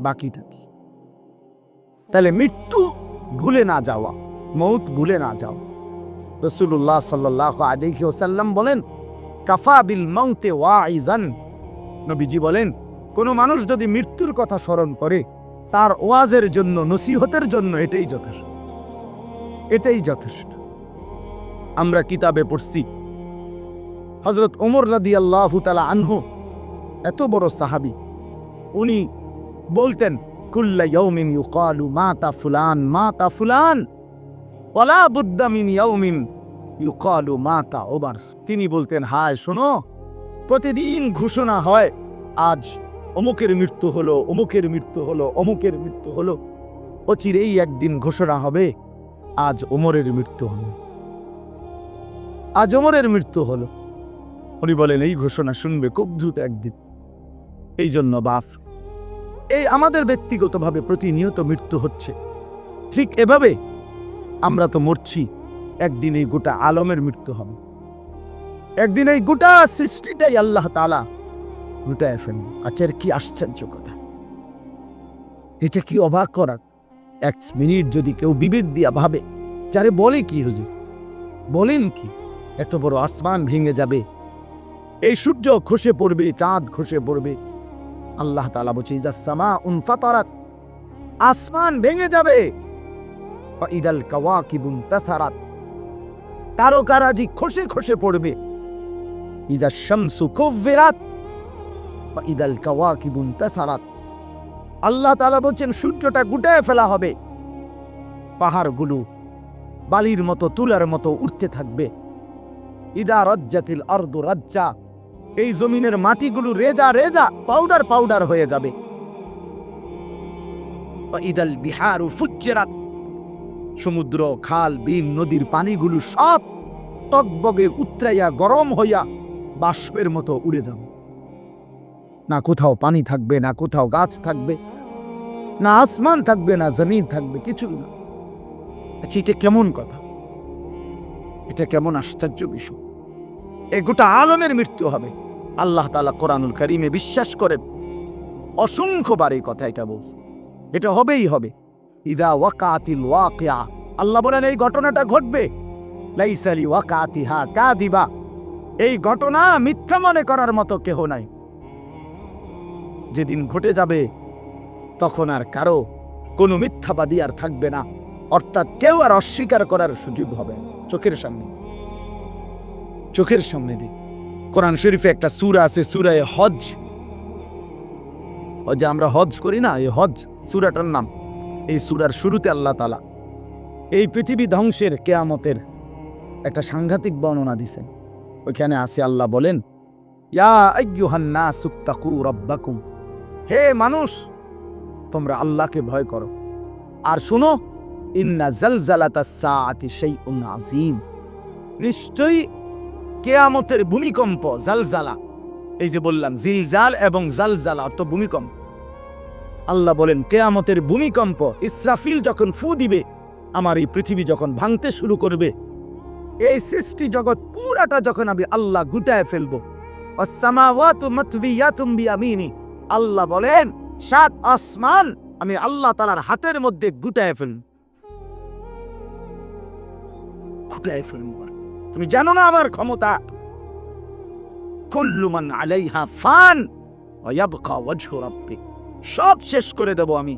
বাকিটা কি? তাহলে মৃত্যু ভুলে না যাওয়া, মৌত ভুলে না যাওয়া। রাসূলুল্লাহ সাল্লাল্লাহু আলাইহি ওয়াসাল্লাম বলেন, কাফা বিল মাউতে ওয়াইজান, নবীজি বলেন, কোনো মানুষ যদি মৃত্যুর কথা স্মরণ করে, তার ওয়াজের জন্য, নসিহতের জন্য এটাই যথেষ্ট, এটাই যথেষ্ট। আমরা কিতাবে পড়ছি, হযরত ওমর রাদিয়াল্লাহু তাআলা আনহু, এত বড় সাহাবী, উনি বলতেন, কুল্লা ইয়াউমিন ইউকালু মাতা ফুলান মাতা ফুলান ওয়ালা বুদ্দা মিন ইয়াউমিন ইউকালু মাতা ওমর। তিনি বলতেন, হায় শোনো, প্রতিদিন ঘোষণা হয় আজ অমুকের মৃত্যু হলো, অমুকের মৃত্যু হলো, অমুকের মৃত্যু হলো। অচিরেই একদিন ঘোষণা হবে আজ ওমরের মৃত্যু হলো, আজ ওমরের মৃত্যু হলো। উনি বলেন, এই ঘোষণা শুনবে খুব দ্রুত একদিন। এই জন্য বাপ, এই আমাদের ব্যক্তিগতভাবে প্রতিনিয়ত মৃত্যু হচ্ছে, ঠিক এভাবে আমরা তো মরছি, একদিন এই গোটা আলমের মৃত্যু হবে, একদিন এই গোটা সৃষ্টিটাই আল্লাহ তাআলা লুটায় ফেলবে। আচ্ছা, কি আশ্চর্য কথা, এটা কি অবাক করা! এক মিনিট যদি কেউ বিবেক দিয়া ভাবে, যারে বলে কি হুজুর, বলেন কি, এত বড় আসমান ভেঙে যাবে, এই সূর্য খসে পড়বে, চাঁদ খসে পড়বে। আল্লাহ তাআলা বলছে, ইজা সামা উনফাতারাত, আসমান ভেঙে যাবে, ওয়া ইদাল কাওয়াকিবু ইনতাসারাত, তারকারাজি খসে খসে পড়বে, ইজা শামসু কুফিরাত ওয়া ইদাল কাওয়াকিবু ইনতাসারাত। আল্লাহ তাআলা বলছেন, সূর্যটা গুটায় ফেলা হবে, পাহাড়গুলো বালির মতো, তুলার মতো উঠতে থাকবে। ইদা রাজ্জাতিল আরদু রাজ্জা, এই জমিনের মাটিগুলো রেজা রেজা, পাউডার পাউডার হয়ে যাবে। ইদাল বিহারু ফুজ্জিরাত, সমুদ্র, খাল, বিল, নদীর পানিগুলো সব টকবগে উতরাইয়া গরম হইয়া বাষ্পের মতো উড়ে যাবে। না কোথাও পানি থাকবে, না কোথাও গাছ থাকবে, না আসমান থাকবে, না জমিন থাকবে, কিছু না। আচ্ছা, এটা কেমন কথা, এটা কেমন আশ্চর্য বিষয়! এই গোটা আলমের মৃত্যু হবে। আল্লাহ তাআলা কোরআনুল কারীমে বিশ্বাস করেন, অসংখ্যবার এই কথা এটা বলছে, এটা হবেই হবে। ইদা ওয়াকাতিল ওয়াকিয়া, আল্লাহ বলেন এই ঘটনাটা ঘটবে। লাইসা লিওয়াকাতিহা কাযিবা, এই ঘটনা মিথ্যা মনে করার মতো কেহ নাই। যেদিন ঘটে যাবে তখন আর কারো কোনো মিথ্যাবাদী আর থাকবে না, অর্থাৎ কেউ আর অস্বীকার করার সুযোগ হবে না। চোখের সামনে, চোখের সামনে দিয়ে কোরআন শরীফে একটা সূরা আছে, সূরা হজ। ওই যে আমরা হজ করি না, এই হজ সূরাটার নাম। এই সূরার শুরুতে আল্লাহ তাআলা এই পৃথিবী ধ্বংসের কিয়ামতের একটা সাংঘাতিক বর্ণনা দিয়েছেন। ওইখানে আছে আল্লাহ বলেন, ইয়া আইয়ুহান নাসু তাকু রাব্বাকুম, হে মানুষ তোমরা আল্লাহকে ভয় করো। আর শুনো, ইন্না জালজালাতাস সাআতি শাইউন আযীম, নিশ্চয়ই কিয়ামতের ভূমিকম্প, জালজালা, এই যে বললাম জিলজাল এবং জালজালা অর্থ ভূমিকম্প। আল্লাহ বলেন কিয়ামতের ভূমিকম্প, ইসরাফিল যখন ফু দিবে, আমার এই পৃথিবী যখন ভাঙতে শুরু করবে, এই সৃষ্টি জগৎ পুরাটা যখন আমি আল্লাহ গুটায় ফেলবো, ওয়াসসামাওয়াতু মাতবিয়াতুম বিয়ামিনি, আল্লাহ বলেন 7 আসমান আমি আল্লাহ তাআলার হাতের মধ্যে গুটায় ফেলব। গুটায় ফেলব, তুমি জানো না আমার ক্ষমতা। কুল্লু মান আলাইহা ফান ওয়া ইয়াবকা ওয়াজহু রাব্বিক, সব শেষ করে দেব আমি,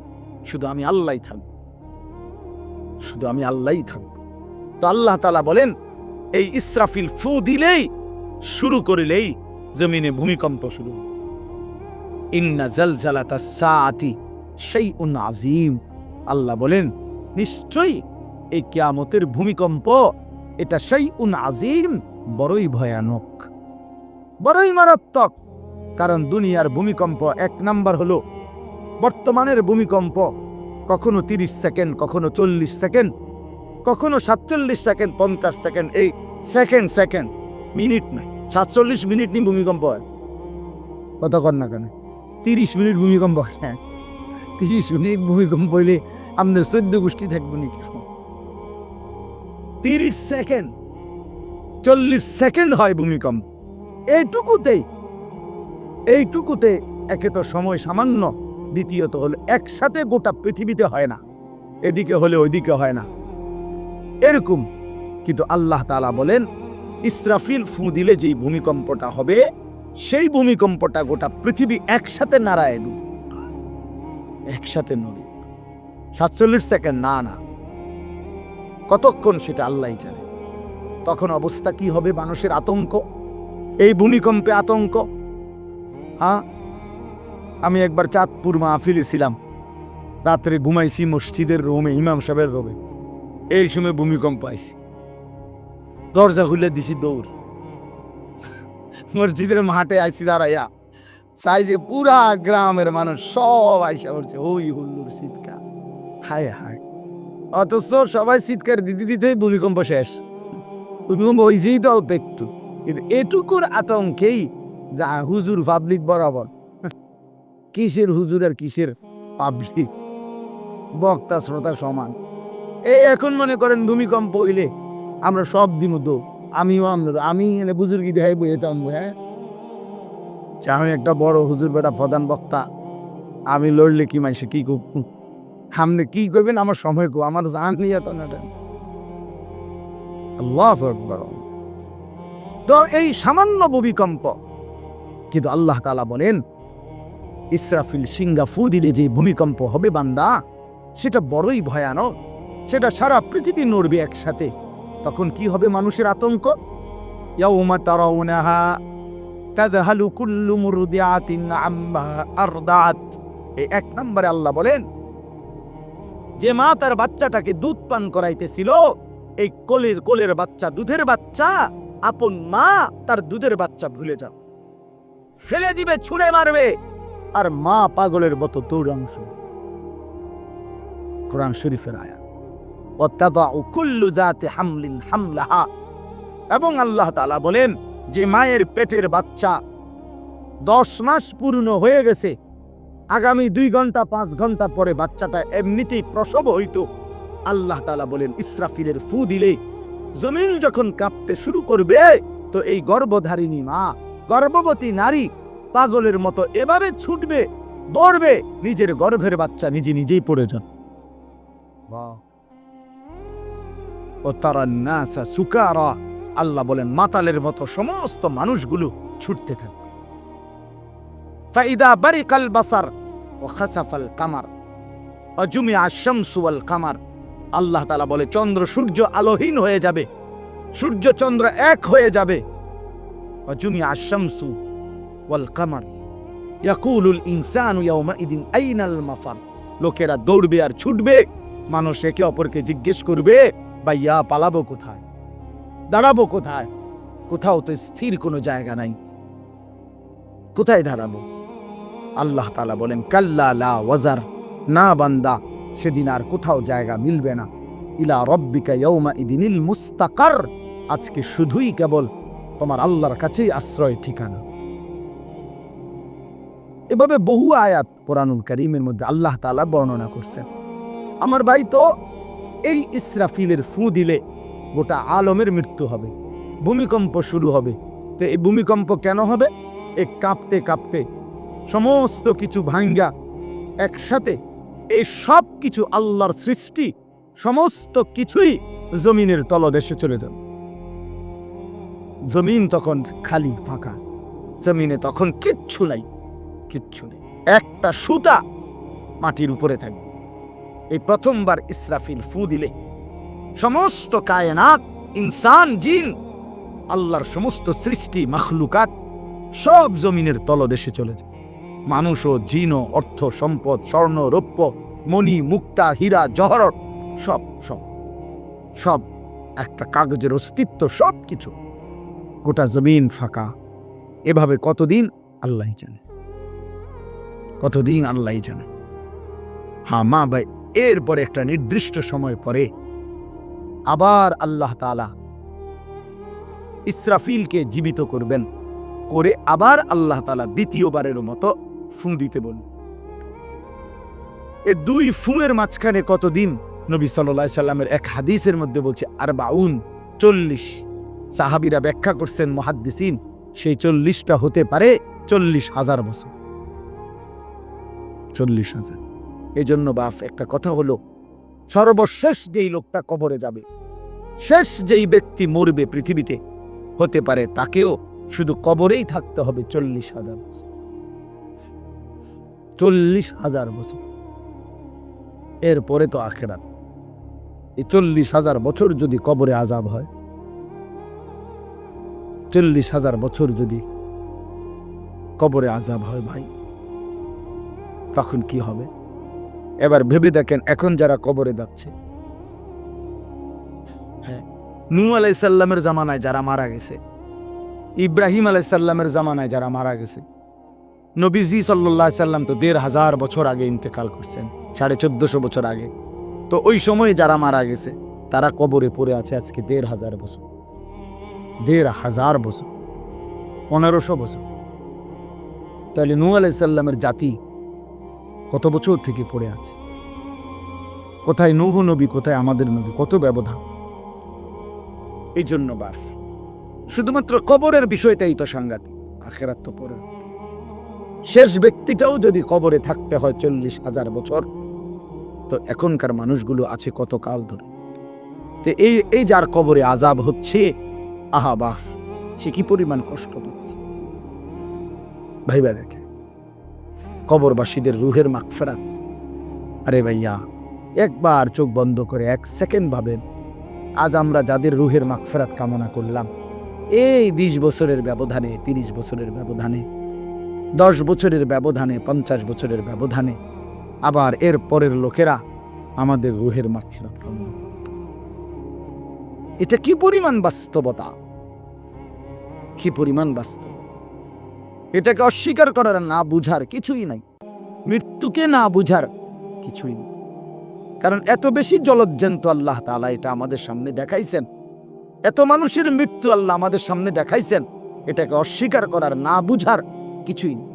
শুধু আমি আল্লাহই থাকব, শুধু আমি আল্লাহই থাকব। তো আল্লাহ তাআলা বলেন এই ইসরাফিল ফু দিলেই, শুরু করিলেই জমিনে ভূমিকম্প শুরু। ইন্না জালজালাতাস সাআতি শাইউন আযীম, আল্লাহ বলেন নিশ্চয়ই এই কিয়ামতের ভূমিকম্প এটা শাইউন আযীম, বড়ই ভয়ানক, বড়ই মারাত্মক। কারণ দুনিয়ার ভূমিকম্প এক নাম্বার হলো বর্তমানের ভূমিকম্প কখনো 30 সেকেন্ড, কখনো 40 সেকেন্ড, কখনো 47 সেকেন্ড, 50 সেকেন্ড, এই সেকেন্ড, মিনিট নয়, 47 মিনিট নিয়ে ভূমিকম্প হয়। কতক্ষণ না কেন 30 মিনিট ভূমিকম্প হয়। হ্যাঁ, 30 মিনিট ভূমিকম্প হইলে আমাদের 14 গোষ্ঠী থাকবো নাকি? 30 সেকেন্ড, 40 সেকেন্ড হয় ভূমিকম্প। এইটুকুতে একে তো সময় সামান্য, দ্বিতীয়ত হলো একসাথে গোটা পৃথিবীতে হয় না, এদিকে হলে ওইদিকে হয় না এরকম। কিন্তু আল্লাহ তাআলা বলেন ইসরাফিল ফু দিলে যেই ভূমিকম্পটা হবে, সেই ভূমিকম্পটা গোটা পৃথিবী একসাথে নাড়ায় দেবে, একসাথে নড়ে। 47 সেকেন্ড না, কতক্ষণ সেটা আল্লাহই জানে। তখন অবস্থা কি হবে? মানুষের আতঙ্ক, এই ভূমিকম্পে আতঙ্ক। হ্যাঁ, আমি একবার চাঁদপুর মাহফিলে ছিলাম, রাত্রে ঘুমাইছি মসজিদের রুমে, ইমাম সাহেবের রুমে। এই সময় ভূমিকম্প আইছে, দরজা খুলে দিছি দৌড়, মসজিদের মাঠে আইছি দাঁড়াইয়া, চাই যে পুরা গ্রামের মানুষ সব আইসা পড়ছে, হই হুল্লোড় চিৎকার, হায় হায়। অথচ সবাই চিৎকার দিতে দিতেই ভূমিকম্প শেষ। ভূমিকম্প হয়েছেই তো অল্প একটু, কিন্তু এটুকুর আতঙ্কেই যা হুজুর পাবলিক বরাবর। কিসের হুজুর আর কিসের পাবলিক, বক্তা শ্রোতা সমান। এই এখন মনে করেন ভূমিকম্প হইলে আমরা সব দিন তো আমি এনে বুজুর্গি দেখাই বই, এটা আনবো। হ্যাঁ, আমি একটা বড় হুজুর বেটা প্রধান বক্তা, আমি লড়লে কি মাইসে কি করব, সামনে কি করবেন আমার সময় কো, আমার জান নিয়ে আল্লাহু আকবার। তো এই সামান্য ভূমিকম্প, কিন্তু আল্লাহ তাআলা বলেন ইসরাফিল সিংহা ফু দিলে যে ভূমিকম্প হবে বান্দা, সেটা বড়ই ভয়ানক, সেটা সারা পৃথিবী নড়বে একসাথে। তখন কি হবে মানুষের আতঙ্ক? ইয়াউমা তারাউনাহা তাযহালু কুল্লু মুরদিআতিন আম্মা আরদাত। এই এক নম্বরে আল্লাহ বলেন যে মা তার বাচ্চাটাকে দুধ পান করাইতেছিল, এই কোলের বাচ্চা, দুধের বাচ্চা, আপন মা তার দুধের বাচ্চা ভুলে যাও, ফেলে দিবে, ছুঁড়ে মারবে, আর মা পাগলের মতো দৌড়াংশ। কোরআন শরীফের আয়াত। ওয়াতাদাউ কুল্লু যাতি হামলিন হামলাহা। এবং আল্লাহ তাআলা বলেন যে মায়ের পেটের বাচ্চা 10 মাস পূর্ণ হয়ে গেছে, আগামী 2 ঘন্টা 5 ঘন্টা পরে বাচ্চাটা এমনিতেই প্রসব হইতো। আল্লাহ তাআলা বলেন ইসরাফিলের ফু দিলে জমিন যখন কাঁপতে শুরু করবে, তো এই গর্ভধারিণী মা, গর্ভবতী নারী পাগলের মতো এভাবে ছুটবে, দৌড়বে, নিজের গর্ভের বাচ্চা নিজেই পড়ে যান। ও তারান নাসা সুকারা, আল্লাহ বলেন মাতালের মতো সমস্ত মানুষগুলো ছুটতে থাকবে। ফাইদা বারিকাল বাসার ওয়া খাসাফাল কামার ওয়া জুমিআ আশ-শামসু ওয়াল কামার। আল্লাহ তাআলা বলে চন্দ্র সূর্য আলোহীন হয়ে যাবে, সূর্য চন্দ্র এক হয়ে যাবে। ওয়া জুমিআ আশ-শামসু ওয়াল কামার ইয়াকুলুল ইনসানু ইয়াওমাইদিন আইনাল মাফার। লোকেরা দৌড়বে আর ছুটবে, মানুষ একে অপরকে জিজ্ঞেস করবে, ভাইয়া পালাবো কোথায়, দাঁড়াবো কোথায়? কোথাও তো স্থির কোনো জায়গা নাই, কোথায় দাঁড়াবো? আল্লাহ তাআলা বলেন, কাল্লা লা ওয়াজার, না বান্দা, সেদিন আর কোথাও জায়গা মিলবে না। ইলা রব্বিকা ইয়াউমা ইদিনিল মুস্তাকার, আজকে শুধুই কেবল তোমার আল্লাহর কাছেই আশ্রয় ঠিকানা। এভাবে বহু আয়াত কোরআনুল কারীমের মধ্যে আল্লাহ তাআলা বর্ণনা করছেন। আমার ভাই, তো এই ইসরাফিলের ফু দিলে গোটা আলমের মৃত্যু হবে, ভূমিকম্প শুরু হবে। তো এই ভূমিকম্প কেন হবে? এই কাঁপতে কাঁপতে সমস্ত কিছু ভাঙ্গা একসাথে, এই সব কিছু আল্লাহর সৃষ্টি, সমস্ত কিছুই জমিনের তলদেশে চলে যাবে। জমিন তখন খালি ফাঁকা, জমিনে তখন কিচ্ছু নাই, কিচ্ছু নেই, একটা সুতা মাটির উপরে থাকবে। এই প্রথমবার ইসরাফিল ফু দিলে সমস্ত কায়নাত, ইনসান, জিন, আল্লাহর সমস্ত সৃষ্টি, মাখলুকাত সব জমিনের তলদেশে চলে যায়। মানুষ ও জিন ও অর্থ সম্পদ, স্বর্ণ রৌপ্য, মণি মুক্তা, হীরা জহরত, সব সব সব একটা কাগজের অস্তিত্ব, সব কিছু, গোটা জমিন ফাঁকা। এভাবে কতদিন আল্লাহই জানে, কতদিন আল্লাহই জানে। হ্যাঁ মা ভাই, এরপরে একটা নির্দিষ্ট সময় পরে আবার আল্লাহ তাআলা ইসরাফিলকে জীবিত করবেন, করে আবার আল্লাহ তাআলা দ্বিতীয়বারের মতো ফু দিতে বললেন। এই দুই ফুঁয়ের মাঝখানে কতদিন? নবী সাল্লাল্লাহু আলাইহি সাল্লামের এক হাদিসের মধ্যে বলছে 40। সাহাবীরা ব্যাখ্যা করছেন, মুহাদ্দিসিন, সেই 40টা হতে পারে 40,000 বছর। 40,000। এই জন্য বাপ, একটা কথা হলো, সর্বশেষ যেই লোকটা কবরে যাবে, শেষ যেই ব্যক্তি মরবে পৃথিবীতে, হতে পারে তাকেও শুধু কবরেই থাকতে হবে 40,000 বছর। 40,000 বছর, এরপরে তো আখিরাত। এই 40,000 বছর যদি কবরে আযাব হয়, 40,000 বছর যদি কবরে আযাব হয় ভাই, তখন কি হবে? এবার ভেবে দেখেন, এখন যারা কবরে যাচ্ছে, হ্যাঁ, নূহ আলাইহিস সালামের জামানায় যারা মারা গেছে, ইব্রাহিম আলাইহিস সালামের জামানায় যারা মারা গেছে, নবীজি সাল্লাল্লাহু আলাইহি সাল্লাম তো 1,500 বছর আগে ইন্তেকাল করছেন, 1450 বছর আগে। তো ওই সময়ে যারা মারা গেছে তারা কবরে পড়ে আছে আজকে 1,500 বছর, 1,500 বছর, 1500 বছর। তাহলে নূহ আলাইহিস সালামের জাতি কত বছর থেকে পড়ে আছে? কোথায় নূহ নবী, কোথায় আমাদের নবী? কত ব্যবধান! এই জন্য বাস, শুধুমাত্র কবরের বিষয়টাই তো সাংঘাতিক, আখিরাত তো পরে। শেষ ব্যক্তিটাও যদি কবরে থাকতে হয় 40,000 বছর, তো এখনকার মানুষগুলো আছে কত কাল ধরে। তো এই যার কবরে আযাব হচ্ছে, আহা বাস, সে কি পরিমাণ কষ্ট পাচ্ছে ভাইবা দেখে। কবরবাসীদের রুহের মাগফিরাত, আরে ভাইয়া, একবার চোখ বন্ধ করে 1 সেকেন্ড ভাবেন, আজ আমরা যাদের রুহের মাগফিরাত কামনা করলাম, এই 20 বছরের ব্যবধানে, 30 বছরের ব্যবধানে, 10 বছরের ব্যবধানে, 50 বছরের ব্যবধানে, আবার এর পরের লোকেরা আমাদের রুহের মাগফিরাত কামনা। এটা কি পরিমাণ বাস্তবতা, কি পরিমাণ বাস্তব! এটাকে অস্বীকার করার, না বুঝার কিছুই নাই, মৃত্যুকে না বুঝার কিছুই নেই। কারণ এত বেশি জলজ্জান্ত আল্লাহ তাআলা এটা আমাদের সামনে দেখাইছেন, এত মানুষের মৃত্যু আল্লাহ আমাদের সামনে দেখাইছেন, এটাকে অস্বীকার করার, না বুঝার কিছুই নেই,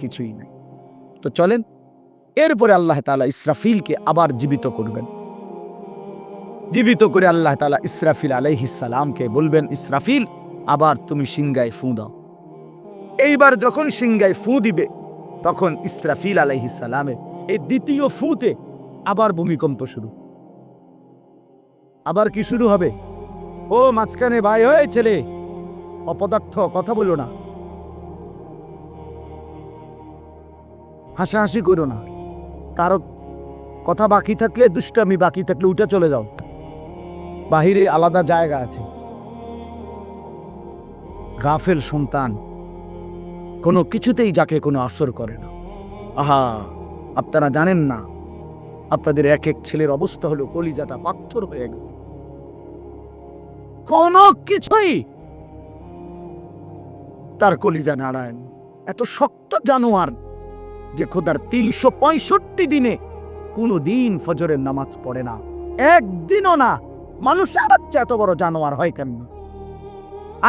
কিছুই নাই। তো চলেন, এরপরে আল্লাহ তাআলা ইসরাফিলকে আবার জীবিত করবেন। জীবিত করে আল্লাহ তাআলা ইসরাফিল আলাইহিস সালামকে বলবেন, ইসরাফিল, আবার তুমি সিংগায় ফু দাও। এইবার যখন সিংগায় ফু দিবে, তখন ইসরাফিল আলাইহিস সালামের এই দ্বিতীয় ফুতে আবার ভূমিকম্প শুরু। আবার কি শুরু হবে? ও মাঝখানে ভাই, হয়ে ছেলে, অপদার্থ, কথা বলো না, হাসাহাসি করো না, কারো কথা বাকি থাকলে, দুষ্টামি বাকি থাকলে উঠে চলে যাও, বাহিরে আলাদা জায়গা আছে। গাফেল সন্তান কোনো কিছুতেই যাকে কোনো আসর করে না। আহা, আপনারা জানেন না, আপনাদের এক এক ছেলের অবস্থা হলো কলিজাটা পাথর হয়ে গেছে। কোনো কিছুই তার কলিজা নাড়ায় না। এত শক্ত জানোয়ার যে খোদার 365 দিনে কোনো দিন ফজরের নামাজ পড়ে না, একদিনও না। মানুষের বাচ্চা এত বড় জানোয়ার হয় কেমন?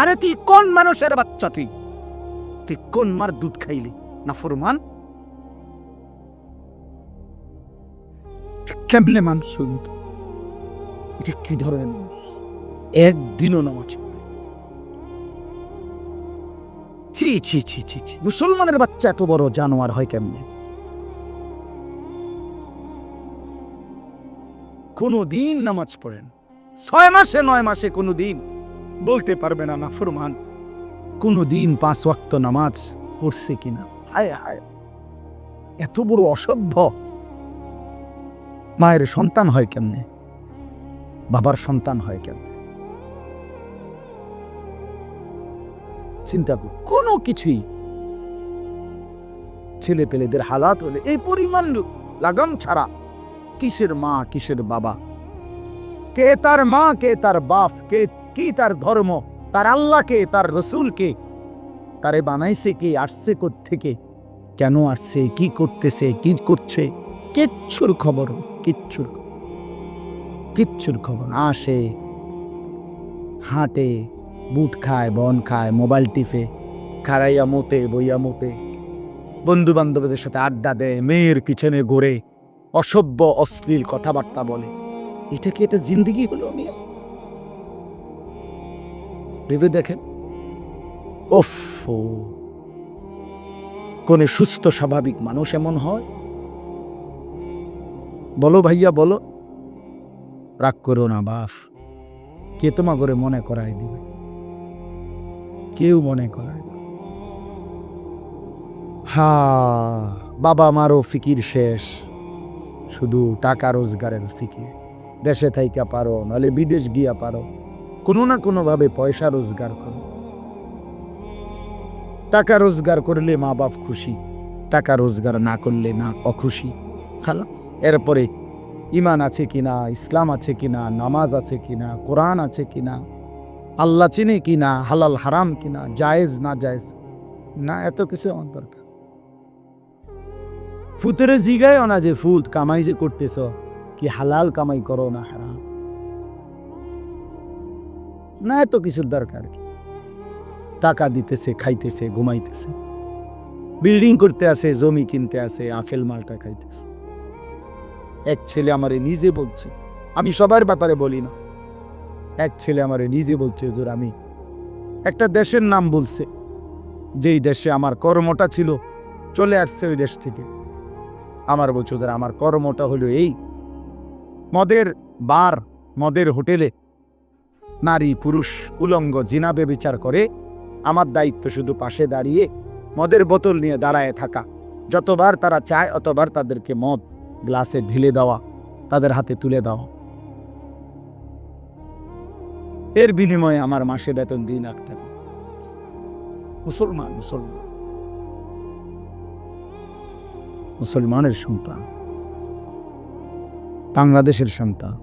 আরে তুই কোন মানুষের বাচ্চা? তুই কোন মার দুধ খাইলি? না ফরমান কেমনে মানুষ? এটা কি ধরনের মানুষ? একদিনও নামাজ পড়ে? ছি ছি ছি ছি ছি, মুসলমানের বাচ্চা এত বড় জানোয়ার হয় কেমনে? কোনো দিন নামাজ পড়েন 6 মাসে 9 মাসে কোনো দিন বলতে পারবে না নাফরমান কোনো দিন 5 ওয়াক্ত নামাজ পড়ছে কিনা। হায় হায়, এত বড় অসভ্য। মায়ের সন্তান হয় কেমনে? বাবার সন্তান হয় কেমনে? চিন্তা কর। কোনো কিছুই ছেলে পেলেদের হালাত হলে এই পরিমাণ লাগাম ছাড়া কিসের মা কিসের বাবা, কে তার মা কে তার বাপ, কে কি তার ধর্ম, তার আল্লাহকে তার রসুলকে, তারে বানাইছে কে, আসছে কোত্থেকে, কেন আসছে, কি করতেছে, কি করছে, কিচ্ছুর খবর, কিচ্ছুর খবর। আসে হাঁটে, বুট খায়, বন খায়, মোবাইল টিপে, খাড়াইয়া মতে বইয়া মতে, বন্ধু বান্ধবদের সাথে আড্ডা দেয়, মেয়ের পিছনে ঘোরে, অসভ্য অশ্লীল কথাবার্তা বলে। এটা কি এটা জিন্দেগি হলো? মিয়া ভেবে দেখেন। ওফ, কোন সুস্থ স্বাভাবিক মানুষ এমন হয়? বলো ভাইয়া বলো। রাগ করো না বাপ, কে তোমা করে মনে করাই দিবে? কেউ মনে করায় না। হা, বাবা মারও ফিকির শেষ, শুধু টাকা রোজগারের ফিকির। দেশে থাইকা পারো, নাহলে বিদেশ গিয়া পারো, কোনো না কোনো ভাবে পয়সা রোজগার করো। টাকা রোজগার করলে মা বাপ খুশি, টাকা রোজগার না করলে না অখুশি। খালাস। এরপরে ইমান আছে কিনা, ইসলাম আছে কিনা, নামাজ আছে কিনা, কোরআন আছে কিনা, আল্লাহ চিনে কিনা, হালাল হারাম কিনা, জায়েজ না জায়েজ না, এত কিছু আমার দরকার। ফুতের জিগায় না যে ফুত কামাই যে করতেছ, কি হালাল কামাই করো না হারাম? না, এত কিছুর দরকার কি? টাকা দিতেছে, খাইতেছে, ঘুমাইতেছে, বিল্ডিং করতে আসে, জমি কিনতে আসে, আফেল মালটা খাইতেছে। এক ছেলে আমারে নিজে বলছে, আমি সবার ব্যাপারে বলি না, এক ছেলে আমারে নিজে বলছে, হুজুর আমি একটা দেশের নাম বলছে, যেই দেশে আমার কর্মটা ছিল, চলে আসছে ওই দেশ থেকে। আমার বলছে, হুজুর আমার কর্মটা হলো এই, মদের বার, মদের হোটেলে নারী পুরুষ উলঙ্গ জিনা বেবিচার করে, আমার দায়িত্ব শুধু পাশে দাঁড়িয়ে মদের বোতল নিয়ে দাঁড়ায় থাকা, যতবার তারা চায় অতবার তাদেরকে মদ গ্লাসে ঢেলে দেওয়া, তাদের হাতে তুলে দেওয়া। এর বিনিময়ে আমার মাসে বেতন 2 লাখ টাকা। মুসলমান, মুসলমান, মুসলমানের সন্তান, বাংলাদেশের সন্তান।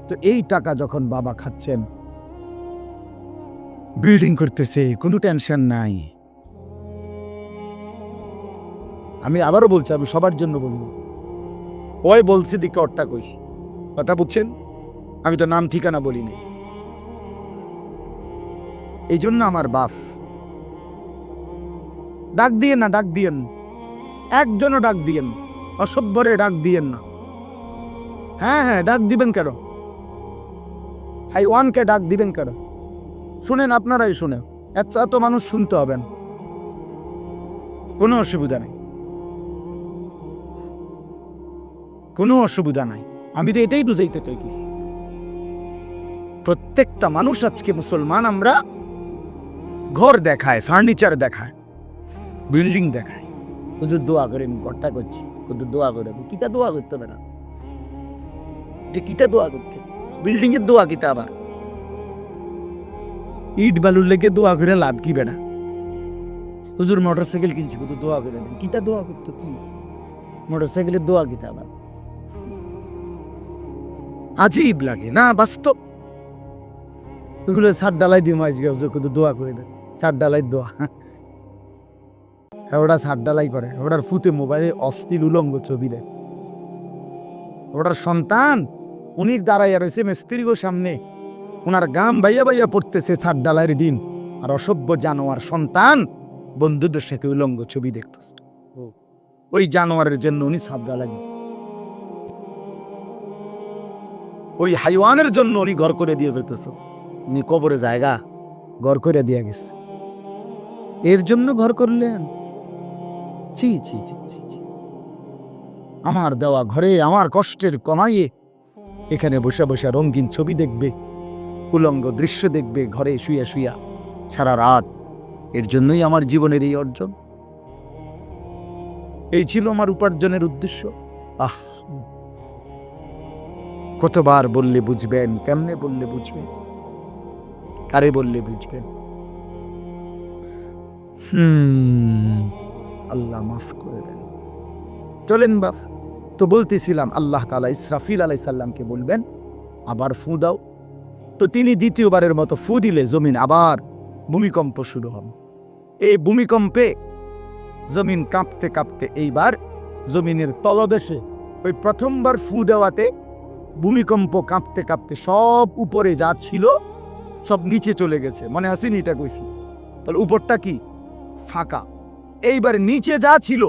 তো এই টাকা যখন বাবা খাচ্ছেন, বিল্ডিং করতেছে, কোনো টেনশন নাই। আমি আবারও বলছি, আমি সবার জন্য বলবো, ওই বলছি দিকে অর্থা কইছি, কথা বুঝছেন? আমি তো নাম ঠিকানা বলিনি। এই জন্য আমার বাপ, ডাক দিয়েন না, ডাক দিয়েন, একজনও ডাক দিয়েন, অসভ্যরে ডাক দিয়েন না। হ্যাঁ হ্যাঁ, ডাক দিবেন কেন? হাইওয়ানকে ডাক দিবেন কেন? শুনেন, আপনারাই শুনেন, এত মানুষ শুনতে হবেন, কোনো অসুবিধা নেই, কোনো অসুবিধা নাই। আমি তো এটাই বুঝাইতে চাইছি, প্রত্যেকটা মানুষ আজকে মুসলমান, আমরা ঘর দেখায়, ফার্নিচার দেখায়, বিল্ডিং দেখায়, শুধু দোয়া করে ঘরটা করছি, শুধু দোয়া করে। কিতা দোয়া করতে হবে না? কিতা দোয়া করতে? বিল্ডিং এর দোয়া কিতা? আবার ইট বালুর লেগে দোয়া করে লাভ কি বেড়া? হুজুর মোটরসাইকেল কিনছি, কত দোয়া করে দেন। কিতা দোয়া করতো? কি মোটরসাইকেলের দোয়া কিতা? আবার আজীব লাগে না বাস্তব। ওগুলো ছাদ ডালাই দিয়ে আজকে হুজুর কত দোয়া করে দেন। ছাদ ডালাই দোয়া, ওটা ছাদ ডালাই করে, ওটার ফুতে মোবাইলে অশ্লীল উলঙ্গ ছবি দেয়। ওটার সন্তান উনি দাঁড়াইয়া রয়েছে মিস্ত্রিগো সামনে, ওনার গাম বাইয়া বাইয়া পড়তেছে ছাদ ডালাইয়ের দিন, আর অসভ্য জানোয়ার সন্তান বন্ধুদের সাথে উলঙ্গ ছবি দেখতেছে। ওই জানোয়ারের জন্য উনি ছাদ ডালাই, ওই হাইওয়ানের জন্য উনি ঘর করে দিয়ে যেতেছে। উনি কবরে জায়গা ঘর করে দিয়ে গেছে, এর জন্য ঘর করলেন? ছি ছি ছি ছি ছি। আমার দেওয়া ঘরে আমার কষ্টের কমাইয়ে এখানে বসে বসে রঙিন ছবি দেখবে, উলঙ্গ দৃশ্য দেখবে ঘরে শুয়া শুয়া সারা রাত। এর জন্যই আমার জীবনের এই অর্জন, এই ছিল আমার উপার্জনের উদ্দেশ্য। আহ, কতবার বললে বুঝবেন? কেমনে বললে বুঝবেন? কারে বললে বুঝবেন? আল্লাহ মাফ করে দেন। চলেন বাপ, তো বলতেছিলাম আল্লাহ তাআলা ইসরাফিল আলাইহিস সালামকে বলবেন আবার ফু দাও। তো তিনি দ্বিতীয়বারের মতো ফু দিলে জমিন আবার ভূমিকম্প শুরু হবে। এই ভূমিকম্পে জমিন কাঁপতে কাঁপতে এইবার জমিনের তলদেশে ওই প্রথমবার ফু দেওয়াতে ভূমিকম্প কাঁপতে কাঁপতে সব উপরে যা ছিল সব নিচে চলে গেছে। মনে আসেনি এটা কইছি? তাহলে উপরটা কি? ফাঁকা। এইবার নিচে যা ছিল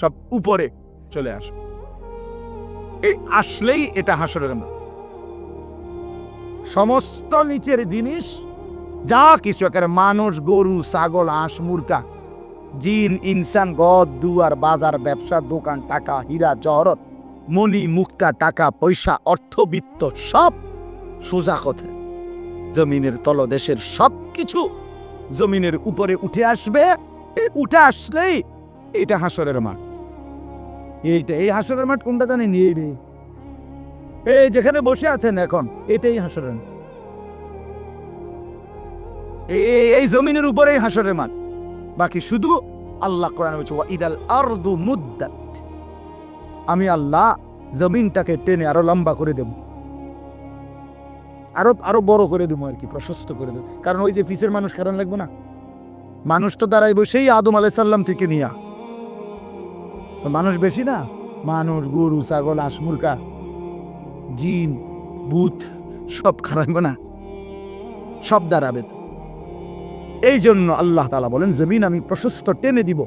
সব উপরে চলে আসে। এই আসলেই এটা হাসরের মাঠ। সমস্ত নিচের জিনিস যা কিছু, একেবারে মানুষ, গরু, ছাগল, হাঁস, মুরগা, জিন, ইনসান, গদ, দুয়ার, বাজার, ব্যবসা, দোকান, টাকা, হীরা, জহরত, মণি, মুক্তা, টাকা পয়সা, অর্থবিত্ত সব সোজা কথা জমিনের তলদেশের সব কিছু জমিনের উপরে উঠে আসবে। উঠে আসলেই এটা হাসরের মাঠ। এইটা, এই হাসরের মাঠ কোনটা জানেন? এই যেখানে বসে আছেন এখন, এটাই হাসরের মাঠ। এই জমিনের উপরেই হাসরের মাঠ। বাকি শুধু আল্লাহ কোরআনে বলছে ওয়াইদাল আরদু মুদ্দাত, আমি আল্লাহ জমিনটাকে টেনে আরো লম্বা করে দেব, আরো বড় করে দেবো আর কি, প্রশস্ত করে দেবো। কারণ ওই যে ফিসের মানুষ কারণ লাগবে না, মানুষ তো দাঁড়াই বসেই আদম আলাইহিস সালাম থেকে নিয়া মানুষ বেশি না, মানুষ, গরু, ছাগল, হাঁস, মুরগা, জিন, ভূত সব খারাপবে না, সব দাঁড়াবে। এই জন্য আল্লাহ তাআলা বলেন জমিন আমি প্রশস্ত টেনে দিব,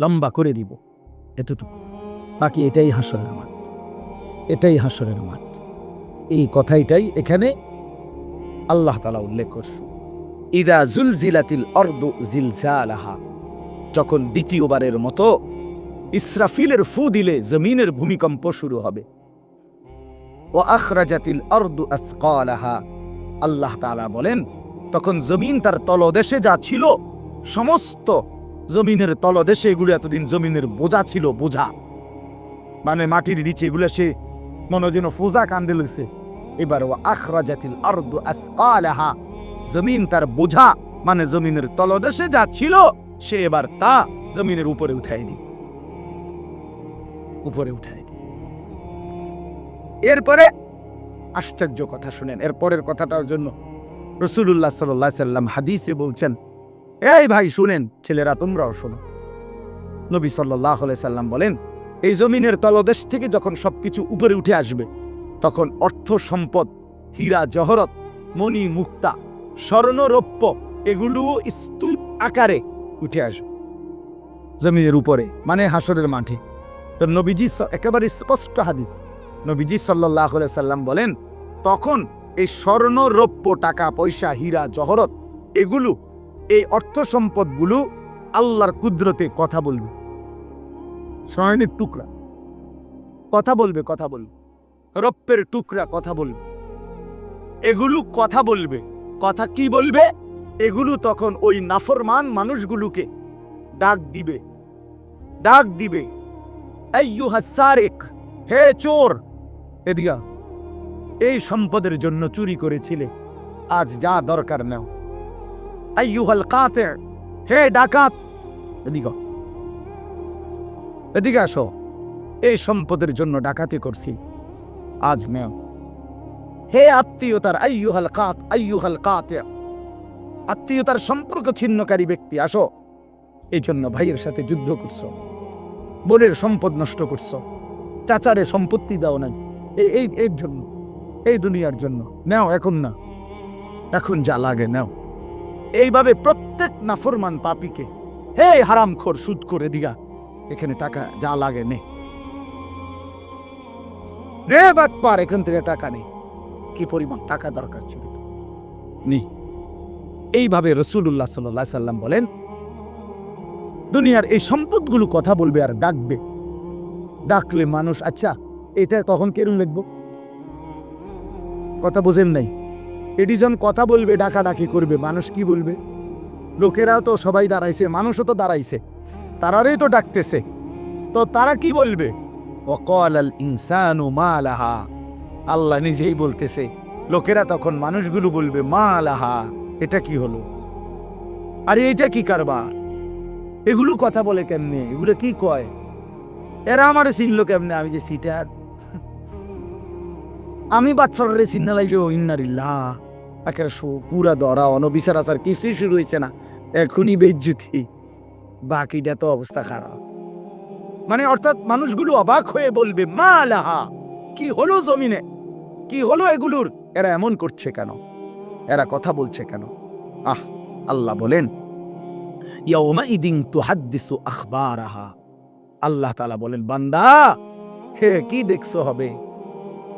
লম্বা করে দিব, এতটুকু। বাকি এটাই হাসরের মাঠ, এটাই হাসরের মাঠ। এই কথাটাই এখানে আল্লাহ তাআলা উল্লেখ করছে। ইদা জুলজিলাতিল আরদু জিলজালাহা, যখন দ্বিতীয়বারের মতো ইসরাফিলের ফু দিলে জমিনের ভূমিকম্প শুরু হবে। ওয়া আখরাজাতিল আরদু আসকালাহা, আল্লাহ তাআলা বলেন তখন জমিন তার তলদেশে যা ছিল সমস্ত জমিনের তলদেশে, এগুলো এতদিন জমিনের বোঝা ছিল, বোঝা মানে মাটির নিচে, এগুলো সে মনে যেন ফোজা কান্দে লইছে। এবার ওয়া আখরাজাতিল আরদু আসকালাহা, জমিন তার বোঝা মানে জমিনের তলদেশে যা ছিল সে এবার তা জমিনের উপরে উঠাই দিবে, উপরে উঠাই দিবে। এরপরে আশ্চর্য কথা শুনেন, এরপরের কথাটার জন্য রাসূলুল্লাহ সাল্লাল্লাহু আলাইহি সাল্লাম হাদিসে বলছেন, এই ভাই শুনেন, ছেলেরা তোমরাও শোনো। নবী সাল্লাল্লাহু আলাইহি সাল্লাম বলেন এই জমিনের তলদেশ থেকে যখন সবকিছু উপরে উঠে আসবে তখন অর্থ সম্পদ, হীরা জহরত, মণি মুক্তা, স্বর্ণ রৌপ্য এগুলো স্তূপ আকারে উঠে আসবে জমিনের উপরে, মানে হাসরের মাঠে। তো নবীজি একেবারে স্পষ্ট হাদিস, নবীজি সাল্লাল্লাহু আলাইহি সাল্লাম বলেন তখন এই স্বর্ণ রৌপ্য, টাকা পয়সা, হীরা জহরত এগুলো, এই অর্থ সম্পদগুলো আল্লাহর কুদরতে কথা বলবে। স্বর্ণের টুকরা কথা বলবে, কথা বলবে, রৌপ্যের টুকরা কথা বলবে, এগুলো কথা বলবে। কথা কি বলবে? এগুলো তখন ওই নাফরমান মানুষগুলোকে ডাক দিবে, ডাক দিবে, আইয়ুহাস সারিক, হে চোর, এদিকে এই সম্পদের জন্য চুরি করেছিলে, আজ যা দরকার নাও। আইয়ুহাল কাতি', হে ডাকাত, এদিকে এদিকে আসো, এই সম্পদের জন্য ডাকাতি করছি, আজ নেও। হে আত্মীয়তার আইয়ুহাল কাতি, আত্মীয়তার সম্পর্ক ছিন্নকারী ব্যক্তি, আসো। এই জন্য ভাইয়ের সাথে যুদ্ধ করছো, বোনের সম্পদ নষ্ট করছো, চাচারে সম্পত্তি দাও নাই, এর জন্য, এই দুনিয়ার জন্য নাও, এখন না, এখন যা লাগে নাও। এইভাবে প্রত্যেক নাফরমান পাপীকে, হে হারামখোর সুদ করে দিগা, এখানে টাকা যা লাগে নে, রে বাটপার, এখান থেকে টাকা নেই, কি পরিমাণ টাকা দরকার ছিল নি। এইভাবে রাসূলুল্লাহ সাল্লাল্লাহু আলাইহি সাল্লাম বলেন, দুনিয়ার এই সম্পদগুলো কথা বলবে আর ডাকবে, ডাকলে মানুষ, আচ্ছা এটা তখন কেরম লিখবো, কথা বোঝেন নাই? এডিজন কথা বলবে, ডাকাডাকি করবে, মানুষ কি বলবে? লোকেরাও তো সবাই দাঁড়াইছে, মানুষও তো দাঁড়াইছে, তারারই তো ডাকতেছে, তো তারা কি বলবে? ওয়াকালাল ইনসানু মা লাহা, আল্লাহ নিজেই বলতেছে, লোকেরা তখন মানুষগুলো বলবে মা লাহা, এটা কি হলো, আরে এটা কি কারবার, এগুলো কথা বলে কেমনে, এগুলো কি কয়, এরা আমারে চিনলো কেমনে, আমি যে সিটার, আমি বাচ্চারে চিন্না লাগলো, ইন্নারিল্লাহ, একের পুরা ধরা অনবিচার আচার কিছুই শুরু হয়েছে না, এখনই বেজ্জুতি, বাকিটা তো অবস্থা খারাপ। মানে অর্থাৎ মানুষগুলো অবাক হয়ে বলবে মা লাহা, কি হলো জমিনে, কি হলো এগুলোর, এরা এমন করছে কেন, এরা কথা বলছে কেন? আল্লাহ বলেন, ইয়াউমাইদিন তুহাদ্দিসু আখবারাহা, আল্লাহ তাআলা বলেন, বান্দা হে কি দেখছো হবে,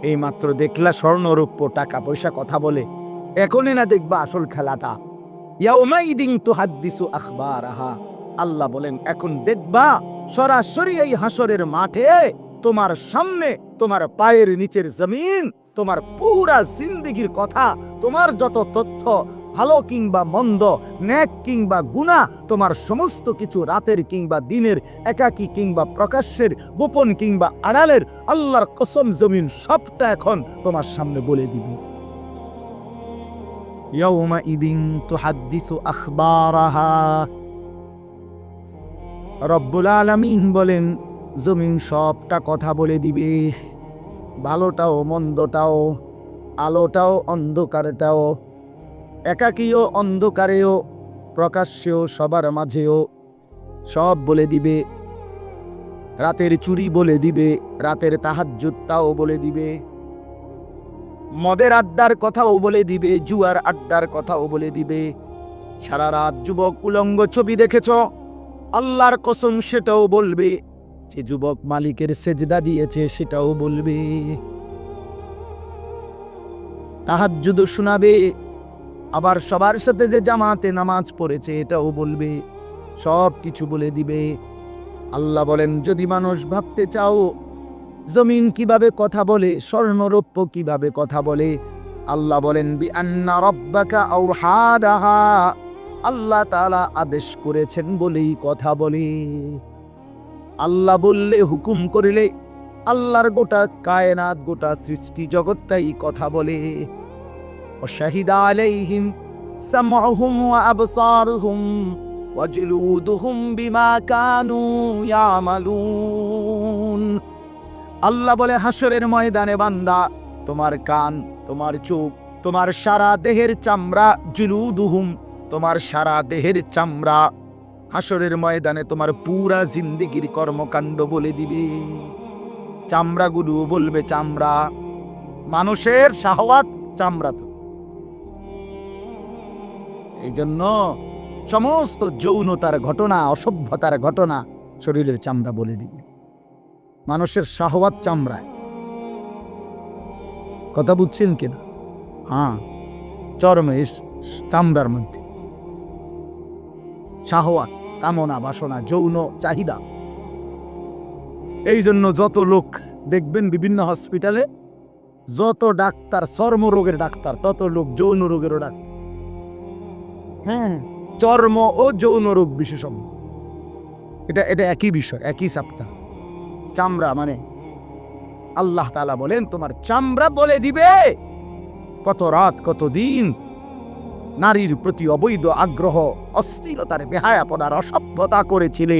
এই মাত্র দেখলা স্বর্ণ রূপ্য টাকা পয়সা কথা বলে, এখনই না দেখবা আসল খেলাটা। ইয়াউমাইদিন তুহাদ্দিসু আখবারাহা, আল্লাহ বলেন এখন দেখবা সরাসরি এই হাসরের মাঠে তোমার সামনে, তোমার পায়ের নিচের জমিন, তোমার পুরা জিন্দেগির কথা, তোমার যত তথ্য, ভালো কিংবা মন্দ, নেক কিংবা গুনাহ, তোমার সমস্ত কিছু, রাতের কিংবা দিনের, একাকী কিংবা প্রকাশ্যের, গোপন কিংবা আড়ালের, আল্লাহর কসম জমিন সবটা এখন তোমার সামনে বলে দিবে। ইয়াউমাইদিন তুহাদ্দিসু আখবারাহা, রব্বুল আলামিন বলেন জমিন সবটা কথা বলে দিবে, ভালোটাও মন্দটাও, আলোটাও অন্ধকারটাও, একাকীয় অন্ধকারেও প্রকাশ্যেও সবার মাঝেও সব বলে দিবে। রাতের চুরি বলে দিবে, রাতের তাহাজ্জুদটাও বলে দিবে, মদের আড্ডার কথাও বলে দিবে, জুয়ার আড্ডার কথাও বলে দিবে। সারা রাত যুবক উলঙ্গ ছবি দেখেছ, আল্লাহর কসম সেটাও বলবে, যে যুবক মালিকের সেজদা দিয়েছে সেটাও বলবে, তাহাজ্জুদ শোনাবে, আবার সবার সাথে যে জামাতে নামাজ পড়েছে এটাও বলবে, সব কিছু বলে দিবে। আল্লাহ বলেন যদি মানুষ ভাবতে চাও জমিন কিভাবে কথা বলে, স্বর্ণরৌপ্য কিভাবে কথা বলে, আল্লাহ বলেন বিআন্না রাব্বাকা আওহাদাহা, আল্লাহ তাআলা আদেশ করেছেন বলেই কথা বলে। আল্লাহ বললে, হুকুম করিলে আল্লাহর গোটা কায়নাত, গোটা সৃষ্টি জগৎটাই কথা বলে। ওয়াশাহিদা আলাইহিম সামউহুম ওয়া আবসারুহুম ওয়া জুলুদুহুম বিমা কানু ইয়ামালুন। আল্লাহ বলে হাসরের ময়দানে বান্দা, তোমার কান, তোমার চোখ, তোমার সারা দেহের চামড়া, জুলুদুহুম, তোমার সারা দেহের চামড়া, হাসরের ময়দানে তোমার পুরা জিন্দেগির কর্মকাণ্ড বলে দিবে। চামড়াগুলো বলবে, চামড়া, মানুষের শাহওয়াত চামড়া। তো এই জন্য সমস্ত যৌনতার ঘটনা, অসভ্যতার ঘটনা শরীরের চামড়া বলে দিবে। মানুষের শাহওয়াত চামড়ায়, কথা বুঝছেন কিনা? চরমে চামড়ার মধ্যে শাহওয়াত, কামনা, বাসনা, যৌন চাহিদা। এই জন্য যত লোক দেখবেন বিভিন্ন হসপিটালে, যত ডাক্তার চর্মরোগের ডাক্তার, তত লোক যৌন রোগেরও ডাক্তার। চর্ম ও যৌন রোগ বিশেষজ্ঞ, এটা একই বিষয়, একই চাপটা। চামড়া মানে আল্লাহ তাআলা বলেন তোমার চামড়া বলে দিবে কত রাত, কত দিন নারীর প্রতি অবৈধ আগ্রহ, অস্থিরতার বেহায়াপনার অসভ্যতা করেছিলে